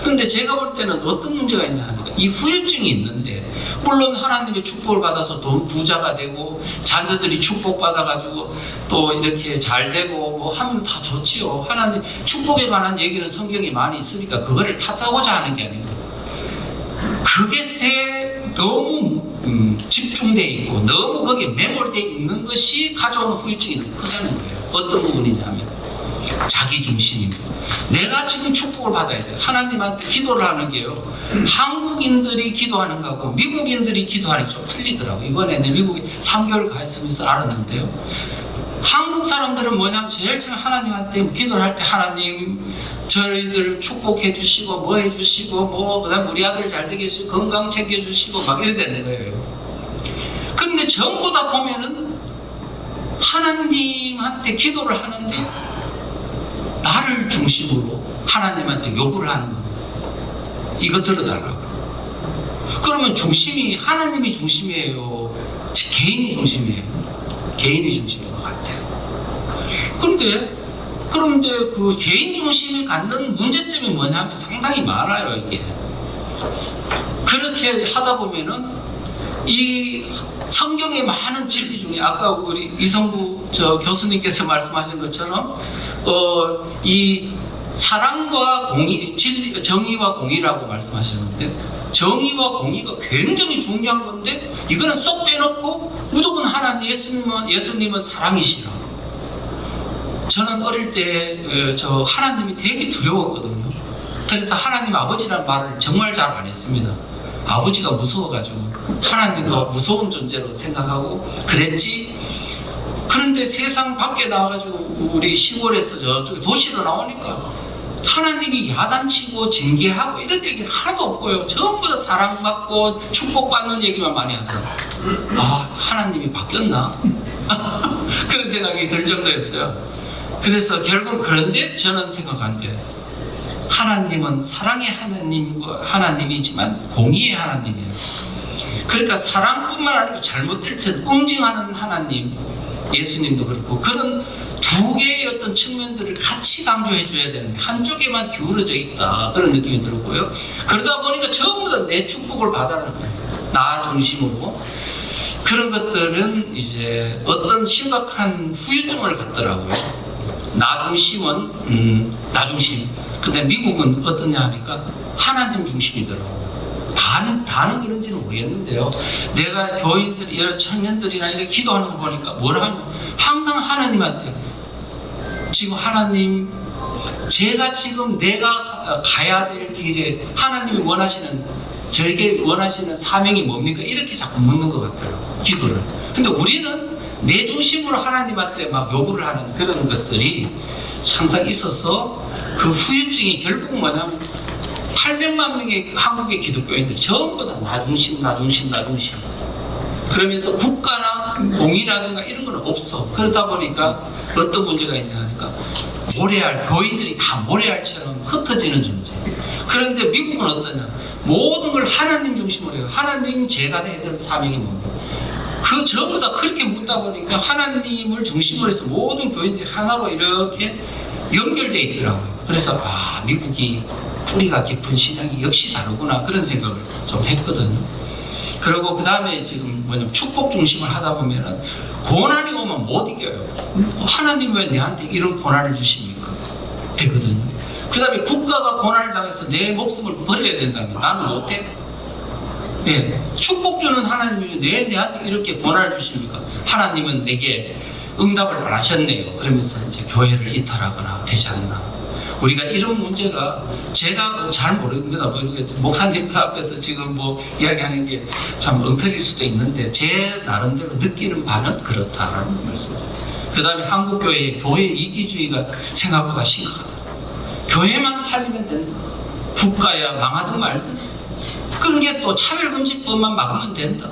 그런데 제가 볼 때는 어떤 문제가 있냐 하니까 이 후유증이 있는데, 물론 하나님의 축복을 받아서 돈 부자가 되고 자녀들이 축복받아가지고 또 이렇게 잘 되고 뭐 하면 다 좋지요. 하나님 축복에 관한 얘기는 성경이 많이 있으니까 그거를 탓하고자 하는 게 아니고, 그게 너무 집중되어 있고 너무 거기에 매몰되어 있는 것이 가져오는 후유증이 너무 크다는 거예요. 어떤 부분이냐면 자기중심입니다. 내가 지금 축복을 받아야 돼요. 하나님한테 기도를 하는 게요, 한국인들이 기도하는 거하고 미국인들이 기도하는 게 좀 틀리더라고요. 이번에 내 미국에 3개월 가 있으면서 알았는데요, 한국 사람들은 뭐냐면 제일 처음 하나님한테 기도를 할 때 하나님 저희들 축복해 주시고 뭐 해 주시고 뭐 그다음 우리 아들 잘 되게 해주시고 건강 챙겨 주시고 막 이래 되는 거예요. 그런데 전부 다 보면은 하나님한테 기도를 하는데 나를 중심으로 하나님한테 요구를 하는 겁니다. 이거 들어달라고. 그러면 중심이 하나님이 중심이에요? 개인이 중심이에요? 개인이 중심인 것 같아요. 그런데 그 개인 중심이 갖는 문제점이 뭐냐면 상당히 많아요, 이게. 그렇게 하다 보면은 이 성경의 많은 진리 중에 아까 우리 이성구 교수님께서 말씀하신 것처럼 이 사랑과 공의, 진리, 정의와 공의라고 말씀하셨는데 정의와 공의가 굉장히 중요한 건데 이거는 쏙 빼놓고 무조건 하나님 예수님은 사랑이시라. 저는 어릴 때 저 하나님이 되게 두려웠거든요. 그래서 하나님 아버지라는 말을 정말 잘 안 했습니다. 아버지가 무서워가지고 하나님도 무서운 존재로 생각하고 그랬지. 그런데 세상 밖에 나와가지고 우리 시골에서 저쪽에 도시로 나오니까 하나님이 야단치고 징계하고 이런 얘기는 하나도 없고요. 전부 다 사랑받고 축복받는 얘기만 많이 하더라고요. 아, 하나님이 바뀌었나? 그런 생각이 들 정도였어요. 그래서 결국 그런데 저는 생각한데 하나님은 사랑의 하나님이지만 공의의 하나님이에요. 그러니까 사랑뿐만 아니고 잘못될 때 응징하는 하나님, 예수님도 그렇고 그런 두 개의 어떤 측면들을 같이 강조해 줘야 되는데 한쪽에만 기울어져 있다 그런 느낌이 들었고요. 그러다 보니까 전부 다 내 축복을 받아라는 거예요. 나 중심으로. 그런 것들은 이제 어떤 심각한 후유증을 갖더라고요. 나 중심은 나 중심. 근데 미국은 어떠냐 하니까 하나님 중심이더라고요. 다는 그런지는 모르겠는데요. 내가 교인들, 여러 청년들이나 이렇게 기도하는 거 보니까 뭐라 하냐. 항상 하나님한테 지금 하나님 제가 지금 내가 가야 될 길에 하나님이 원하시는 저에게 원하시는 사명이 뭡니까? 이렇게 자꾸 묻는 것 같아요. 기도를. 근데 우리는 내 중심으로 하나님한테 막 요구를 하는 그런 것들이 항상 있어서 그 후유증이 결국 뭐냐면 800만 명의 한국의 기독교인들이 전부 다 나 중심. 그러면서 국가나 공의라든가 이런 건 없어. 그러다 보니까 어떤 문제가 있냐 하니까 모래알, 교인들이 다 모래알처럼 흩어지는 존재. 그런데 미국은 어떠냐? 모든 걸 하나님 중심으로 해요. 하나님 제가 해야 될 사명이 뭡니까? 그 전부 다 그렇게 묻다 보니까 하나님을 중심으로 해서 모든 교인들이 하나로 이렇게 연결되어 있더라고요. 그래서 미국이 뿌리가 깊은 신앙이 역시 다르구나 그런 생각을 좀 했거든요. 그리고 그 다음에 지금 뭐냐면 축복 중심을 하다 보면은 고난이 오면 못 이겨요. 하나님 왜 내한테 이런 고난을 주십니까? 되거든요. 그 다음에 국가가 고난을 당해서 내 목숨을 버려야 된다면 나는 못해. 예, 축복 주는 하나님이 왜 내한테 이렇게 고난을 주십니까? 하나님은 내게 응답을 안 하셨네요. 그러면서 이제 교회를 이탈하거나 되지 않나. 우리가 이런 문제가 제가 잘 모릅니다. 목사님 앞에서 지금 이야기하는 게 참 엉터리일 수도 있는데 제 나름대로 느끼는 바는 그렇다라는 말씀입니다. 그 다음에 한국교회의 교회 이기주의가 생각보다 심각하다. 교회만 살리면 된다. 국가야 망하든 말든. 그런 게 또 차별금지법만 막으면 된다.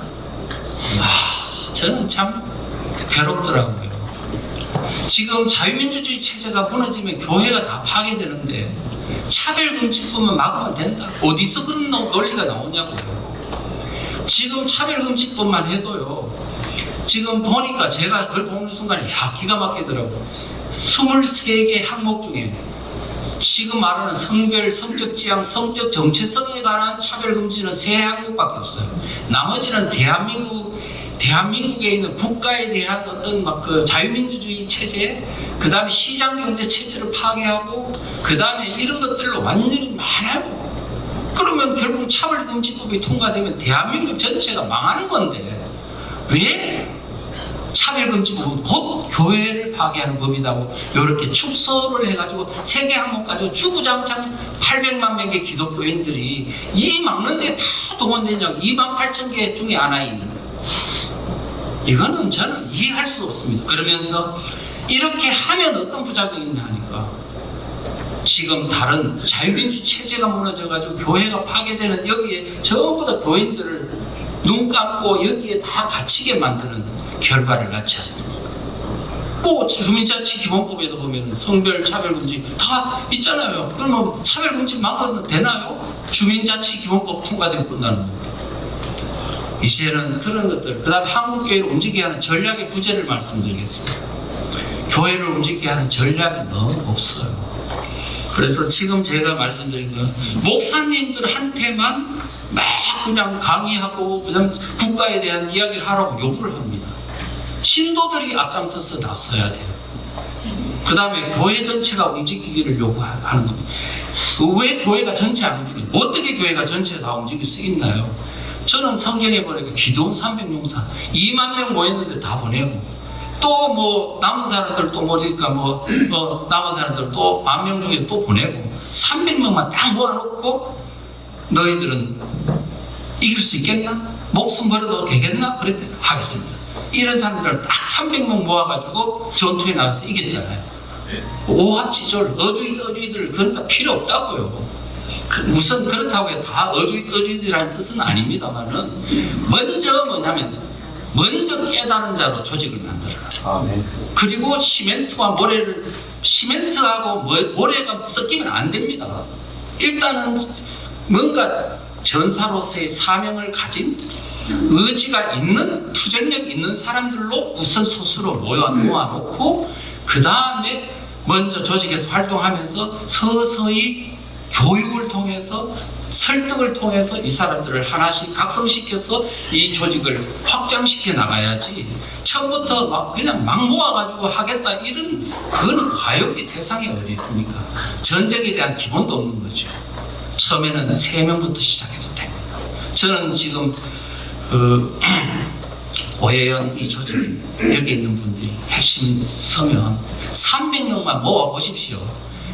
저는 참 괴롭더라고요. 지금 자유민주주의 체제가 무너지면 교회가 다 파괴되는데 차별금지법만 막으면 된다. 어디서 그런 논리가 나오냐고요. 지금 차별금지법만 해도요. 지금 보니까 제가 그걸 보는 순간 기가 막히더라고요. 23개 항목 중에 지금 말하는 성별, 성적 지향, 성적 정체성에 관한 차별금지는 3항목밖에 없어요. 나머지는 대한민국에 있는 국가에 대한 어떤 그 자유민주주의 체제, 그 다음에 시장경제 체제를 파괴하고, 그 다음에 이런 것들로 완전히 많아요. 그러면 결국 차별금지법이 통과되면 대한민국 전체가 망하는 건데, 왜 차별금지법은 곧 교회를 파괴하는 법이라고 이렇게 축소를 해가지고 3개 항목 가지고 주구장창 800만 명의 기독교인들이 이 막는데 다 동원되냐고 28,000개 중에 하나인 이거는 저는 이해할 수 없습니다. 그러면서 이렇게 하면 어떤 부작용이 있냐 하니까 지금 다른 자유민주 체제가 무너져가지고 교회가 파괴되는 여기에 전부 다 교인들을 눈 감고 여기에 다 갇히게 만드는 결과를 낳지 않습니까? 뭐 주민자치 기본법에도 보면 성별 차별금지 다 있잖아요. 그러면 차별금지 막으면 되나요? 주민자치 기본법 통과되고 끝나는 겁니다. 이제는 그런 것들, 그 다음에 한국교회를 움직이게 하는 전략의 부재를 말씀드리겠습니다. 교회를 움직이게 하는 전략이 너무 없어요. 그래서 지금 제가 말씀드린 건 목사님들한테만 막 그냥 강의하고 그다음 국가에 대한 이야기를 하라고 요구를 합니다. 신도들이 앞장서서 나서야 돼요. 그 다음에 교회 전체가 움직이기를 요구하는 겁니다. 왜 교회가 전체 안 움직여요? 어떻게 교회가 전체 다 움직일 수 있나요? 저는 성경에 보니까 기도원 300용사 2만 명 모였는데 다 보내고 또 뭐 남은 사람들 또 모르니까 남은 사람들 또 10,000명 중에 또 보내고 300명만 딱 모아놓고 너희들은 이길 수 있겠나? 목숨 버려도 되겠나? 그랬더니 하겠습니다. 이런 사람들 딱 300명 모아가지고 전투에 나가서 이겼잖아요. 오합지졸 어주이들 그런 다 필요 없다고요. 무슨 그렇다고 해서 다 어주이들이라는 뜻은 아닙니다만은 먼저 깨달은 자로 조직을 만들어라. 그리고 시멘트하고 모래가 섞이면 안 됩니다. 일단은 뭔가 전사로서의 사명을 가진 의지가 있는 투쟁력 있는 사람들로 우선 소수로 모아놓고 그 다음에 먼저 조직에서 활동하면서 서서히 교육을 통해서 설득을 통해서 이 사람들을 하나씩 각성시켜서 이 조직을 확장시켜 나가야지 처음부터 그냥 막 모아가지고 하겠다 이런 그거는 과욕이 세상에 어디 있습니까? 전쟁에 대한 기본도 없는 거죠. 처음에는 3명부터 시작해도 됩니다. 저는 지금 고혜연 이 조직 여기 있는 분들이 핵심 서면 300명만 모아 보십시오.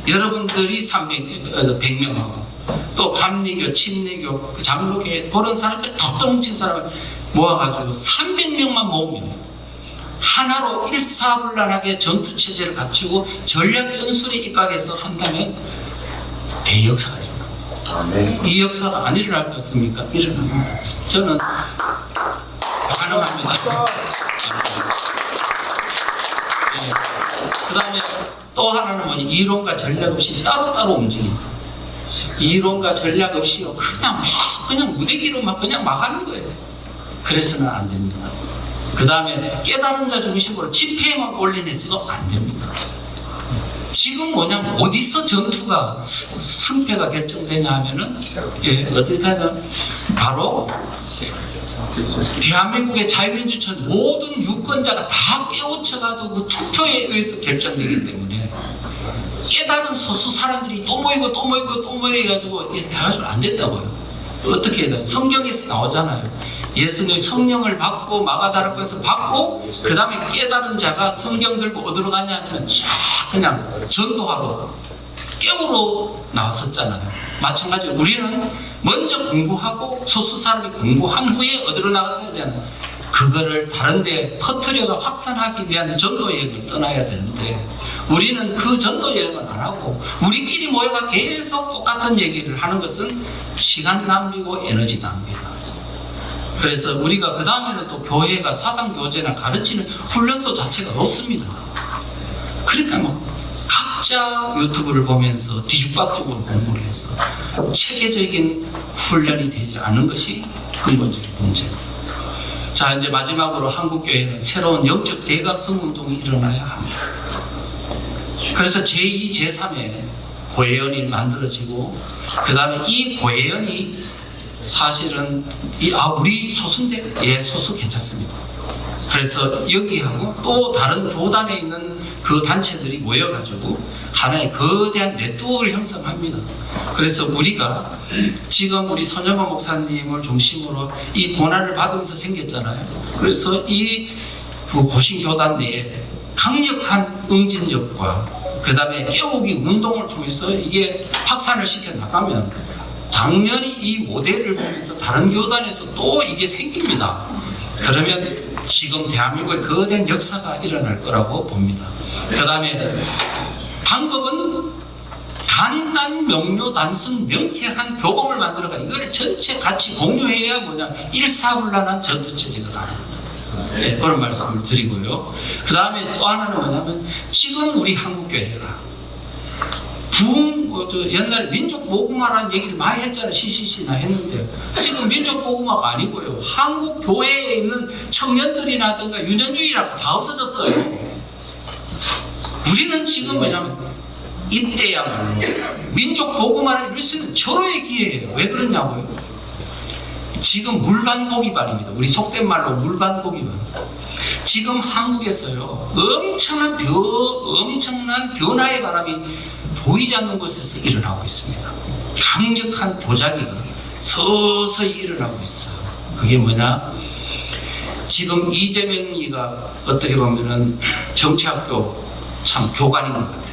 여러분들이 100명하고 또 감리교, 침례교, 장로교회 그런 사람들 덕도 뭉친 사람을 모아가지고 300명만 모으면 하나로 일사불란하게 전투체제를 갖추고 전략 전술에 입각해서 한다면 대역사가 일어납니다. 이 역사가 안 일어날 것 같습니까? 일어납니다. 저는 가능합니다. 네. 그 다음에 또 하나는 뭐냐, 이론과 전략 없이 따로따로 움직인다. 이론과 전략 없이요 그냥 무대기로 그냥 막 하는 거예요. 그래서는 안 됩니다. 그 다음에 깨달은 자 중심으로 집회만 올려내서도 안 됩니다. 지금 뭐냐면 어디서 전투가 승패가 결정되냐 하면은 어떻게 하냐면 바로 대한민국의 자유민주주의 모든 유권자가 다 깨우쳐가지고 그 투표에 의해서 결정되기 때문에 깨달은 소수 사람들이 또 모여가지고 이렇게 해가지고 안 된다고요. 어떻게 해야 돼요? 성경에서 나오잖아요. 예수님이 성령을 받고 마가다락방에서 받고 그 다음에 깨달은 자가 성경 들고 어디로 가냐 하면 쫙 그냥 전도하러 깨우러 나왔었잖아요. 마찬가지로 우리는 먼저 공부하고 소수 사람이 공부한 후에 어디로 나갔어야 되나 그거를 다른 데 퍼뜨려가 확산하기 위한 전도 여행을 떠나야 되는데 우리는 그 전도 여행을 안 하고 우리끼리 모여가 계속 똑같은 얘기를 하는 것은 시간 낭비고 에너지 낭비다. 그래서 우리가 그 다음에는 또 교회가 사상교제나 가르치는 훈련소 자체가 없습니다. 그러니까 각자 유튜브를 보면서 뒤죽박죽으로 공부를 해서 체계적인 훈련이 되지 않은 것이 근본적인 문제입니다. 자, 이제 마지막으로 한국교회는 새로운 영적 대각성 운동이 일어나야 합니다. 그래서 제2, 제3의 고혜연이 만들어지고 그 다음에 이 고혜연이 사실은 우리 소수인데 소수 괜찮습니다. 그래서 여기하고 또 다른 교단에 있는 그 단체들이 모여가지고 하나의 거대한 네트워크를 형성합니다. 그래서 우리가 지금 우리 손영원 목사님을 중심으로 이 고난을 받으면서 생겼잖아요. 그래서 이 고신교단 내에 강력한 응집력과 그 다음에 깨우기 운동을 통해서 이게 확산을 시켜 나가면 당연히 이 모델을 보면서 다른 교단에서 또 이게 생깁니다. 그러면 지금 대한민국의 거대한 역사가 일어날 거라고 봅니다. 그 다음에 방법은 간단, 명료, 단순, 명쾌한 교범을 만들어가 이거를 전체 같이 공유해야 일사불란한 전투체제가 가능합니다. 네, 그런 말씀을 드리고요. 그 다음에 또 하나는 뭐냐면 지금 우리 한국교회가 옛날에 민족복음화라는 얘기를 많이 했잖아요. CCC나 했는데 지금 민족복음화가 아니고요. 한국 교회에 있는 청년들이라든가 유년주의라고 다 없어졌어요. 우리는 지금 뭐냐면 이때야말로 민족복음화를 이룰 수 있는 절호의 기회예요. 왜 그러냐고요? 지금 물반고기반입니다. 우리 속된 말로 물반고기반. 지금 한국에서요 엄청난 변화의 바람이 보이지 않는 곳에서 일어나고 있습니다. 강력한 도자기가 서서히 일어나고 있어요. 그게 뭐냐? 지금 이재명이가 어떻게 보면은 정치학교 참 교관인 것 같아요.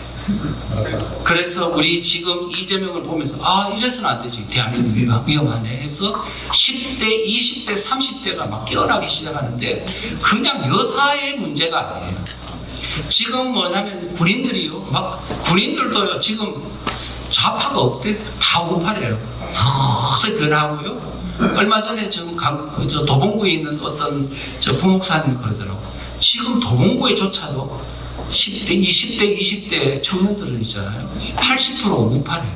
그래서 우리 지금 이재명을 보면서 이래서는 안 되지. 대한민국 위험하네 해서 10대, 20대, 30대가 막 깨어나기 시작하는데 그냥 여사의 문제가 아니에요. 지금 뭐냐면 군인들도요 지금 좌파가 없대. 다 우파래요. 서서히 변하고요. 얼마 전에 지금 저 도봉구에 있는 어떤 저 부목사님이 그러더라고. 지금 도봉구에조차도 10대, 20대 청년들은 있잖아요. 80% 우파래요.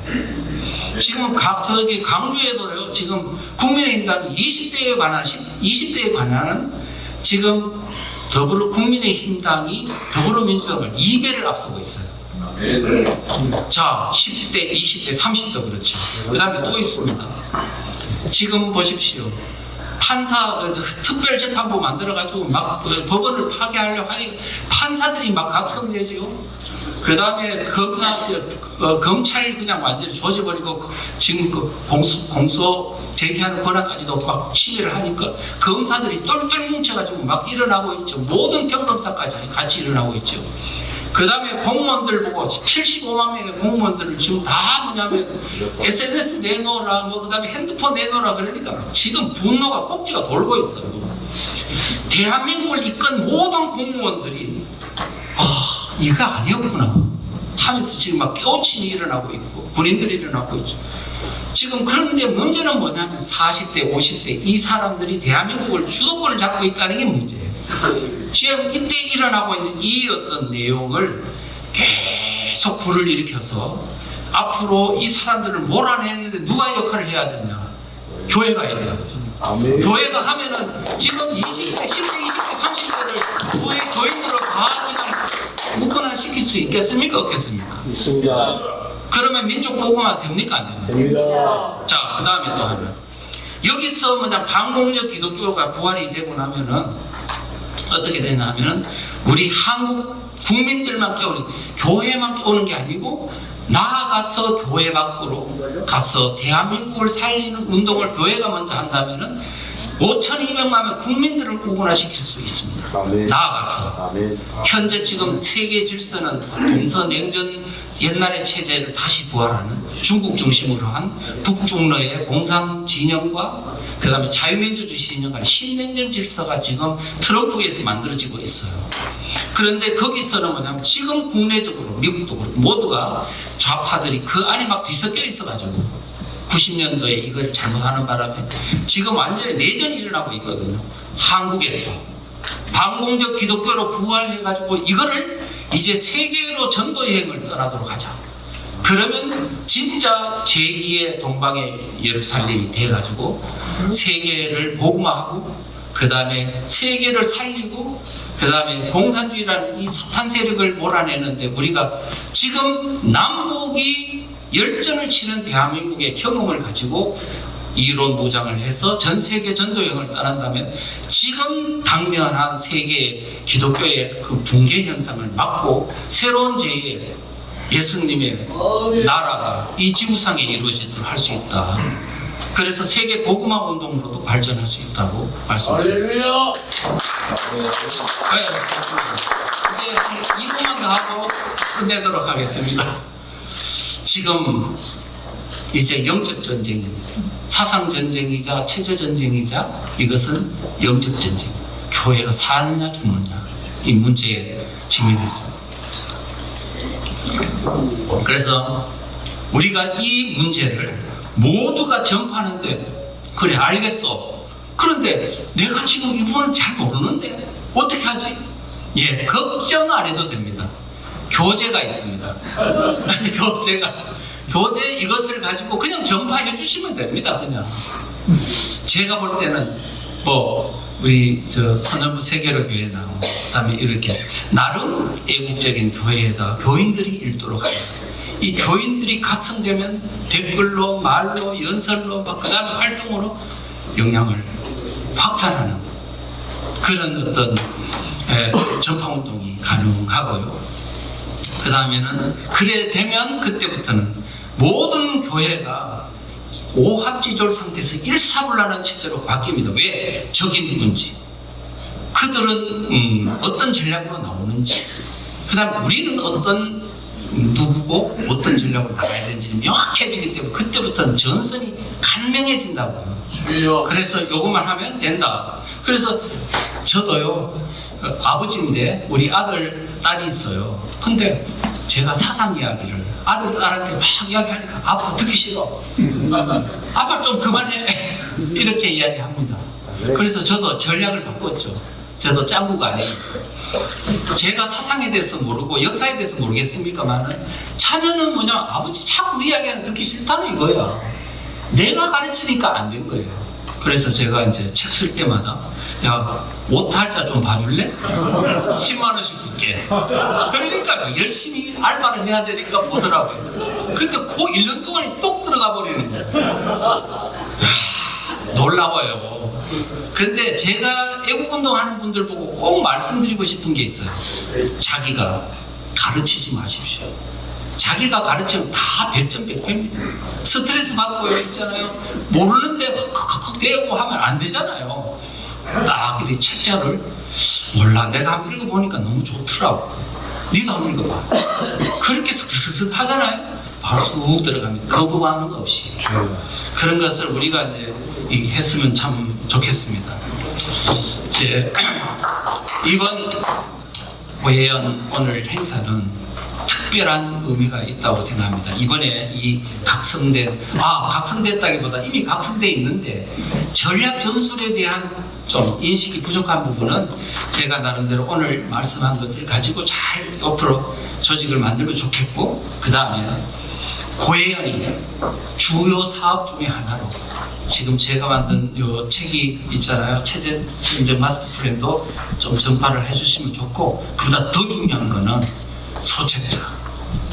지금 저기 강주에도요. 지금 국민의힘당이 20대에 관한 지금 국민의힘당이 더불어민주당을 2배를 앞서고 있어요. 자, 10대, 20대, 30대 그렇죠. 그 다음에 또 있습니다. 지금 보십시오. 특별재판부 만들어가지고 막 법원을 파괴하려고 하니 판사들이 막 각성되죠. 그 다음에 검찰 그냥 완전히 조져버리고 지금 공소 제기하는 권한까지도 막 침해를 하니까 검사들이 똘똘 뭉쳐가지고 막 일어나고 있죠. 모든 평검사까지 같이 일어나고 있죠. 그 다음에 공무원들 보고 75만 명의 공무원들을 지금 다 뭐냐면 SNS 내놓으라, 그 다음에 핸드폰 내놓으라 그러니까 지금 분노가 꼭지가 돌고 있어요. 대한민국을 이끈 모든 공무원들이 이거 아니었구나 하면서 지금 막 깨우침이 일어나고 있고 군인들이 일어나고 있죠. 지금 그런데 문제는 뭐냐면 40대, 50대 이 사람들이 대한민국을 주도권을 잡고 있다는 게 문제예요. 지금 이때 일어나고 있는 이 어떤 내용을 계속 불을 일으켜서 앞으로 이 사람들을 몰아내는데 누가 역할을 해야 되냐? 교회가 해야 돼요. 교회가 하면은 지금 20대, 10대, 20대, 30대를 교인으로 다 그냥 묶어놔 시킬 수 있겠습니까? 없겠습니까? 있습니다. 그러면 민족복음화 됩니까? 안 됩니까? 됩니다. 자, 그 다음에 또 하나. 여기서 뭐냐 반공적 기독교가 부활이 되고 나면은 어떻게 되냐면은 우리 한국 국민들만 깨우는 교회만 깨우는 게 아니고 나아가서 교회 밖으로 가서 대한민국을 살리는 운동을 교회가 먼저 한다면은 5,200만 명 국민들을 구분화시킬 수 있습니다. 아멘. 나아가서 아멘. 현재 지금 세계 질서는 동서냉전 옛날의 체제를 다시 부활하는 중국 중심으로 한 북중러의 공산 진영과 그 다음에 자유민주주의 진영 간의 신냉전 질서가 지금 트럼프에서 만들어지고 있어요. 그런데 거기서는 뭐냐면 지금 국내적으로 미국도 그렇고 모두가 좌파들이 그 안에 막 뒤섞여 있어가지고 90년도에 이걸 잘못하는 바람에 지금 완전히 내전이 일어나고 있거든요. 한국에서 반공적 기독교로 부활해가지고 이거를 이제 세계로 전도 여행을 떠나도록 하자. 그러면 진짜 제2의 동방의 예루살렘이 돼가지고 세계를 복음화하고 그 다음에 세계를 살리고 그 다음에 공산주의라는 이 사탄 세력을 몰아내는데 우리가 지금 남북이 열전을 치는 대한민국의 경험을 가지고 이론 무장을 해서 전 세계 전도 여행을 떠난다면 지금 당면한 세계 기독교의 그 붕괴 현상을 막고 새로운 제2의 예수님의 나라가 이 지구상에 이루어지도록 할 수 있다. 그래서 세계 복음화 운동으로도 발전할 수 있다고 말씀드립니다. 네, 맞습니다. 이제 한 2분만 더 하고 끝내도록 하겠습니다. 지금 이제 영적 전쟁입니다. 사상 전쟁이자 체제 전쟁이자 이것은 영적 전쟁. 교회가 사느냐 죽느냐 이 문제에 직면했습니다. 그래서 우리가 이 문제를 모두가 전파하는데 그래 알겠어. 그런데 내가 지금 이분은 잘 모르는데 어떻게 하지? 예, 걱정 안 해도 됩니다. 교재가 있습니다. 교재 이것을 가지고 그냥 전파해 주시면 됩니다. 그냥 제가 볼 때는 뭐 우리 저 선전부 세계로 교회나 그다음에 이렇게 나름 애국적인 교회에다 교인들이 읽도록 합니다. 이 교인들이 각성되면 댓글로 말로 연설로 막 그다음에 활동으로 영향을 확산하는 그런 어떤 전파 운동이 가능하고요. 그 다음에는 그래 되면 그때부터는 모든 교회가 오합지졸 상태에서 일사불란한 체제로 바뀝니다. 왜? 적이 누군지, 그들은 어떤 전략으로 나오는지, 그 다음 우리는 어떤 누구고 어떤 전략으로 나가야 되는지 명확해지기 때문에 그때부터는 전선이 간명해진다고요. 그래서 요것만 하면 된다. 그래서 저도요, 아버지인데 우리 아들, 딸이 있어요. 근데 제가 사상 이야기를 아들, 딸한테 막 이야기하니까 아빠 듣기 싫어. 아빠 좀 그만해. 이렇게 이야기합니다. 그래서 저도 전략을 바꿨죠. 저도 짱구가 아니에요. 제가 사상에 대해서 모르고 역사에 대해서 모르겠습니까만은 자녀는 뭐냐, 아버지 자꾸 이야기하는 듣기 싫다는 이거야. 내가 가르치니까 안 된 거예요. 그래서 제가 이제 책 쓸 때마다 야, 오탈자 좀 봐줄래? 10만 원씩 줄게. 그러니까 열심히 알바를 해야 되니까 보더라고요. 근데 그 1년 동안에 쏙 들어가 버리는 거예요. 놀라워요. 근데 제가 애국운동하는 분들 보고 꼭 말씀드리고 싶은 게 있어요. 자기가 가르치지 마십시오. 자기가 가르치면 다 100점 100패입니다. 스트레스 받고 있잖아요. 모르는데 컥컥 대고 하면 안 되잖아요. 딱 이 책자를 몰라, 내가 한번 읽어보니까 너무 좋더라고. 니도 한번 읽어봐. 그렇게 슥슥슥 하잖아요. 바로 쑥 들어갑니다. 거부하는 거 없이. 그런 것을 우리가 이제 했으면 참 좋겠습니다. 이제 이번 고혜연 오늘 행사는 특별한 의미가 있다고 생각합니다. 이번에 이 각성됐다기보다 이미 각성돼 있는데 전략 전술에 대한 좀 인식이 부족한 부분은 제가 나름대로 오늘 말씀한 것을 가지고 잘 옆으로 조직을 만들면 좋겠고, 그 다음에 고혜연이 주요 사업 중에 하나로 지금 제가 만든 요 책이 있잖아요. 체제 마스터 플랜도 좀 전파를 해주시면 좋고, 그보다 더 중요한 거는 소책자.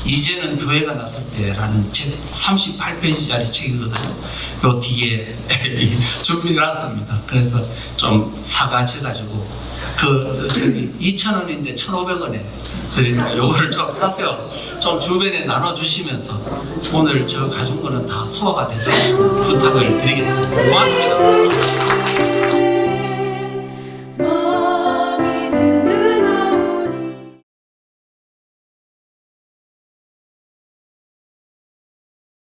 이제는 교회가 나설 때라는 책 38페이지짜리 책이거든요. 요 뒤에 준비를 했습니다. 그래서 좀 사가셔가지고 저기 2,000원인데 1,500원에 드리니까 요거를 좀 사세요. 좀 주변에 나눠주시면서 오늘 저 가진 거는 다 소화가 돼서 부탁을 드리겠습니다. 고맙습니다.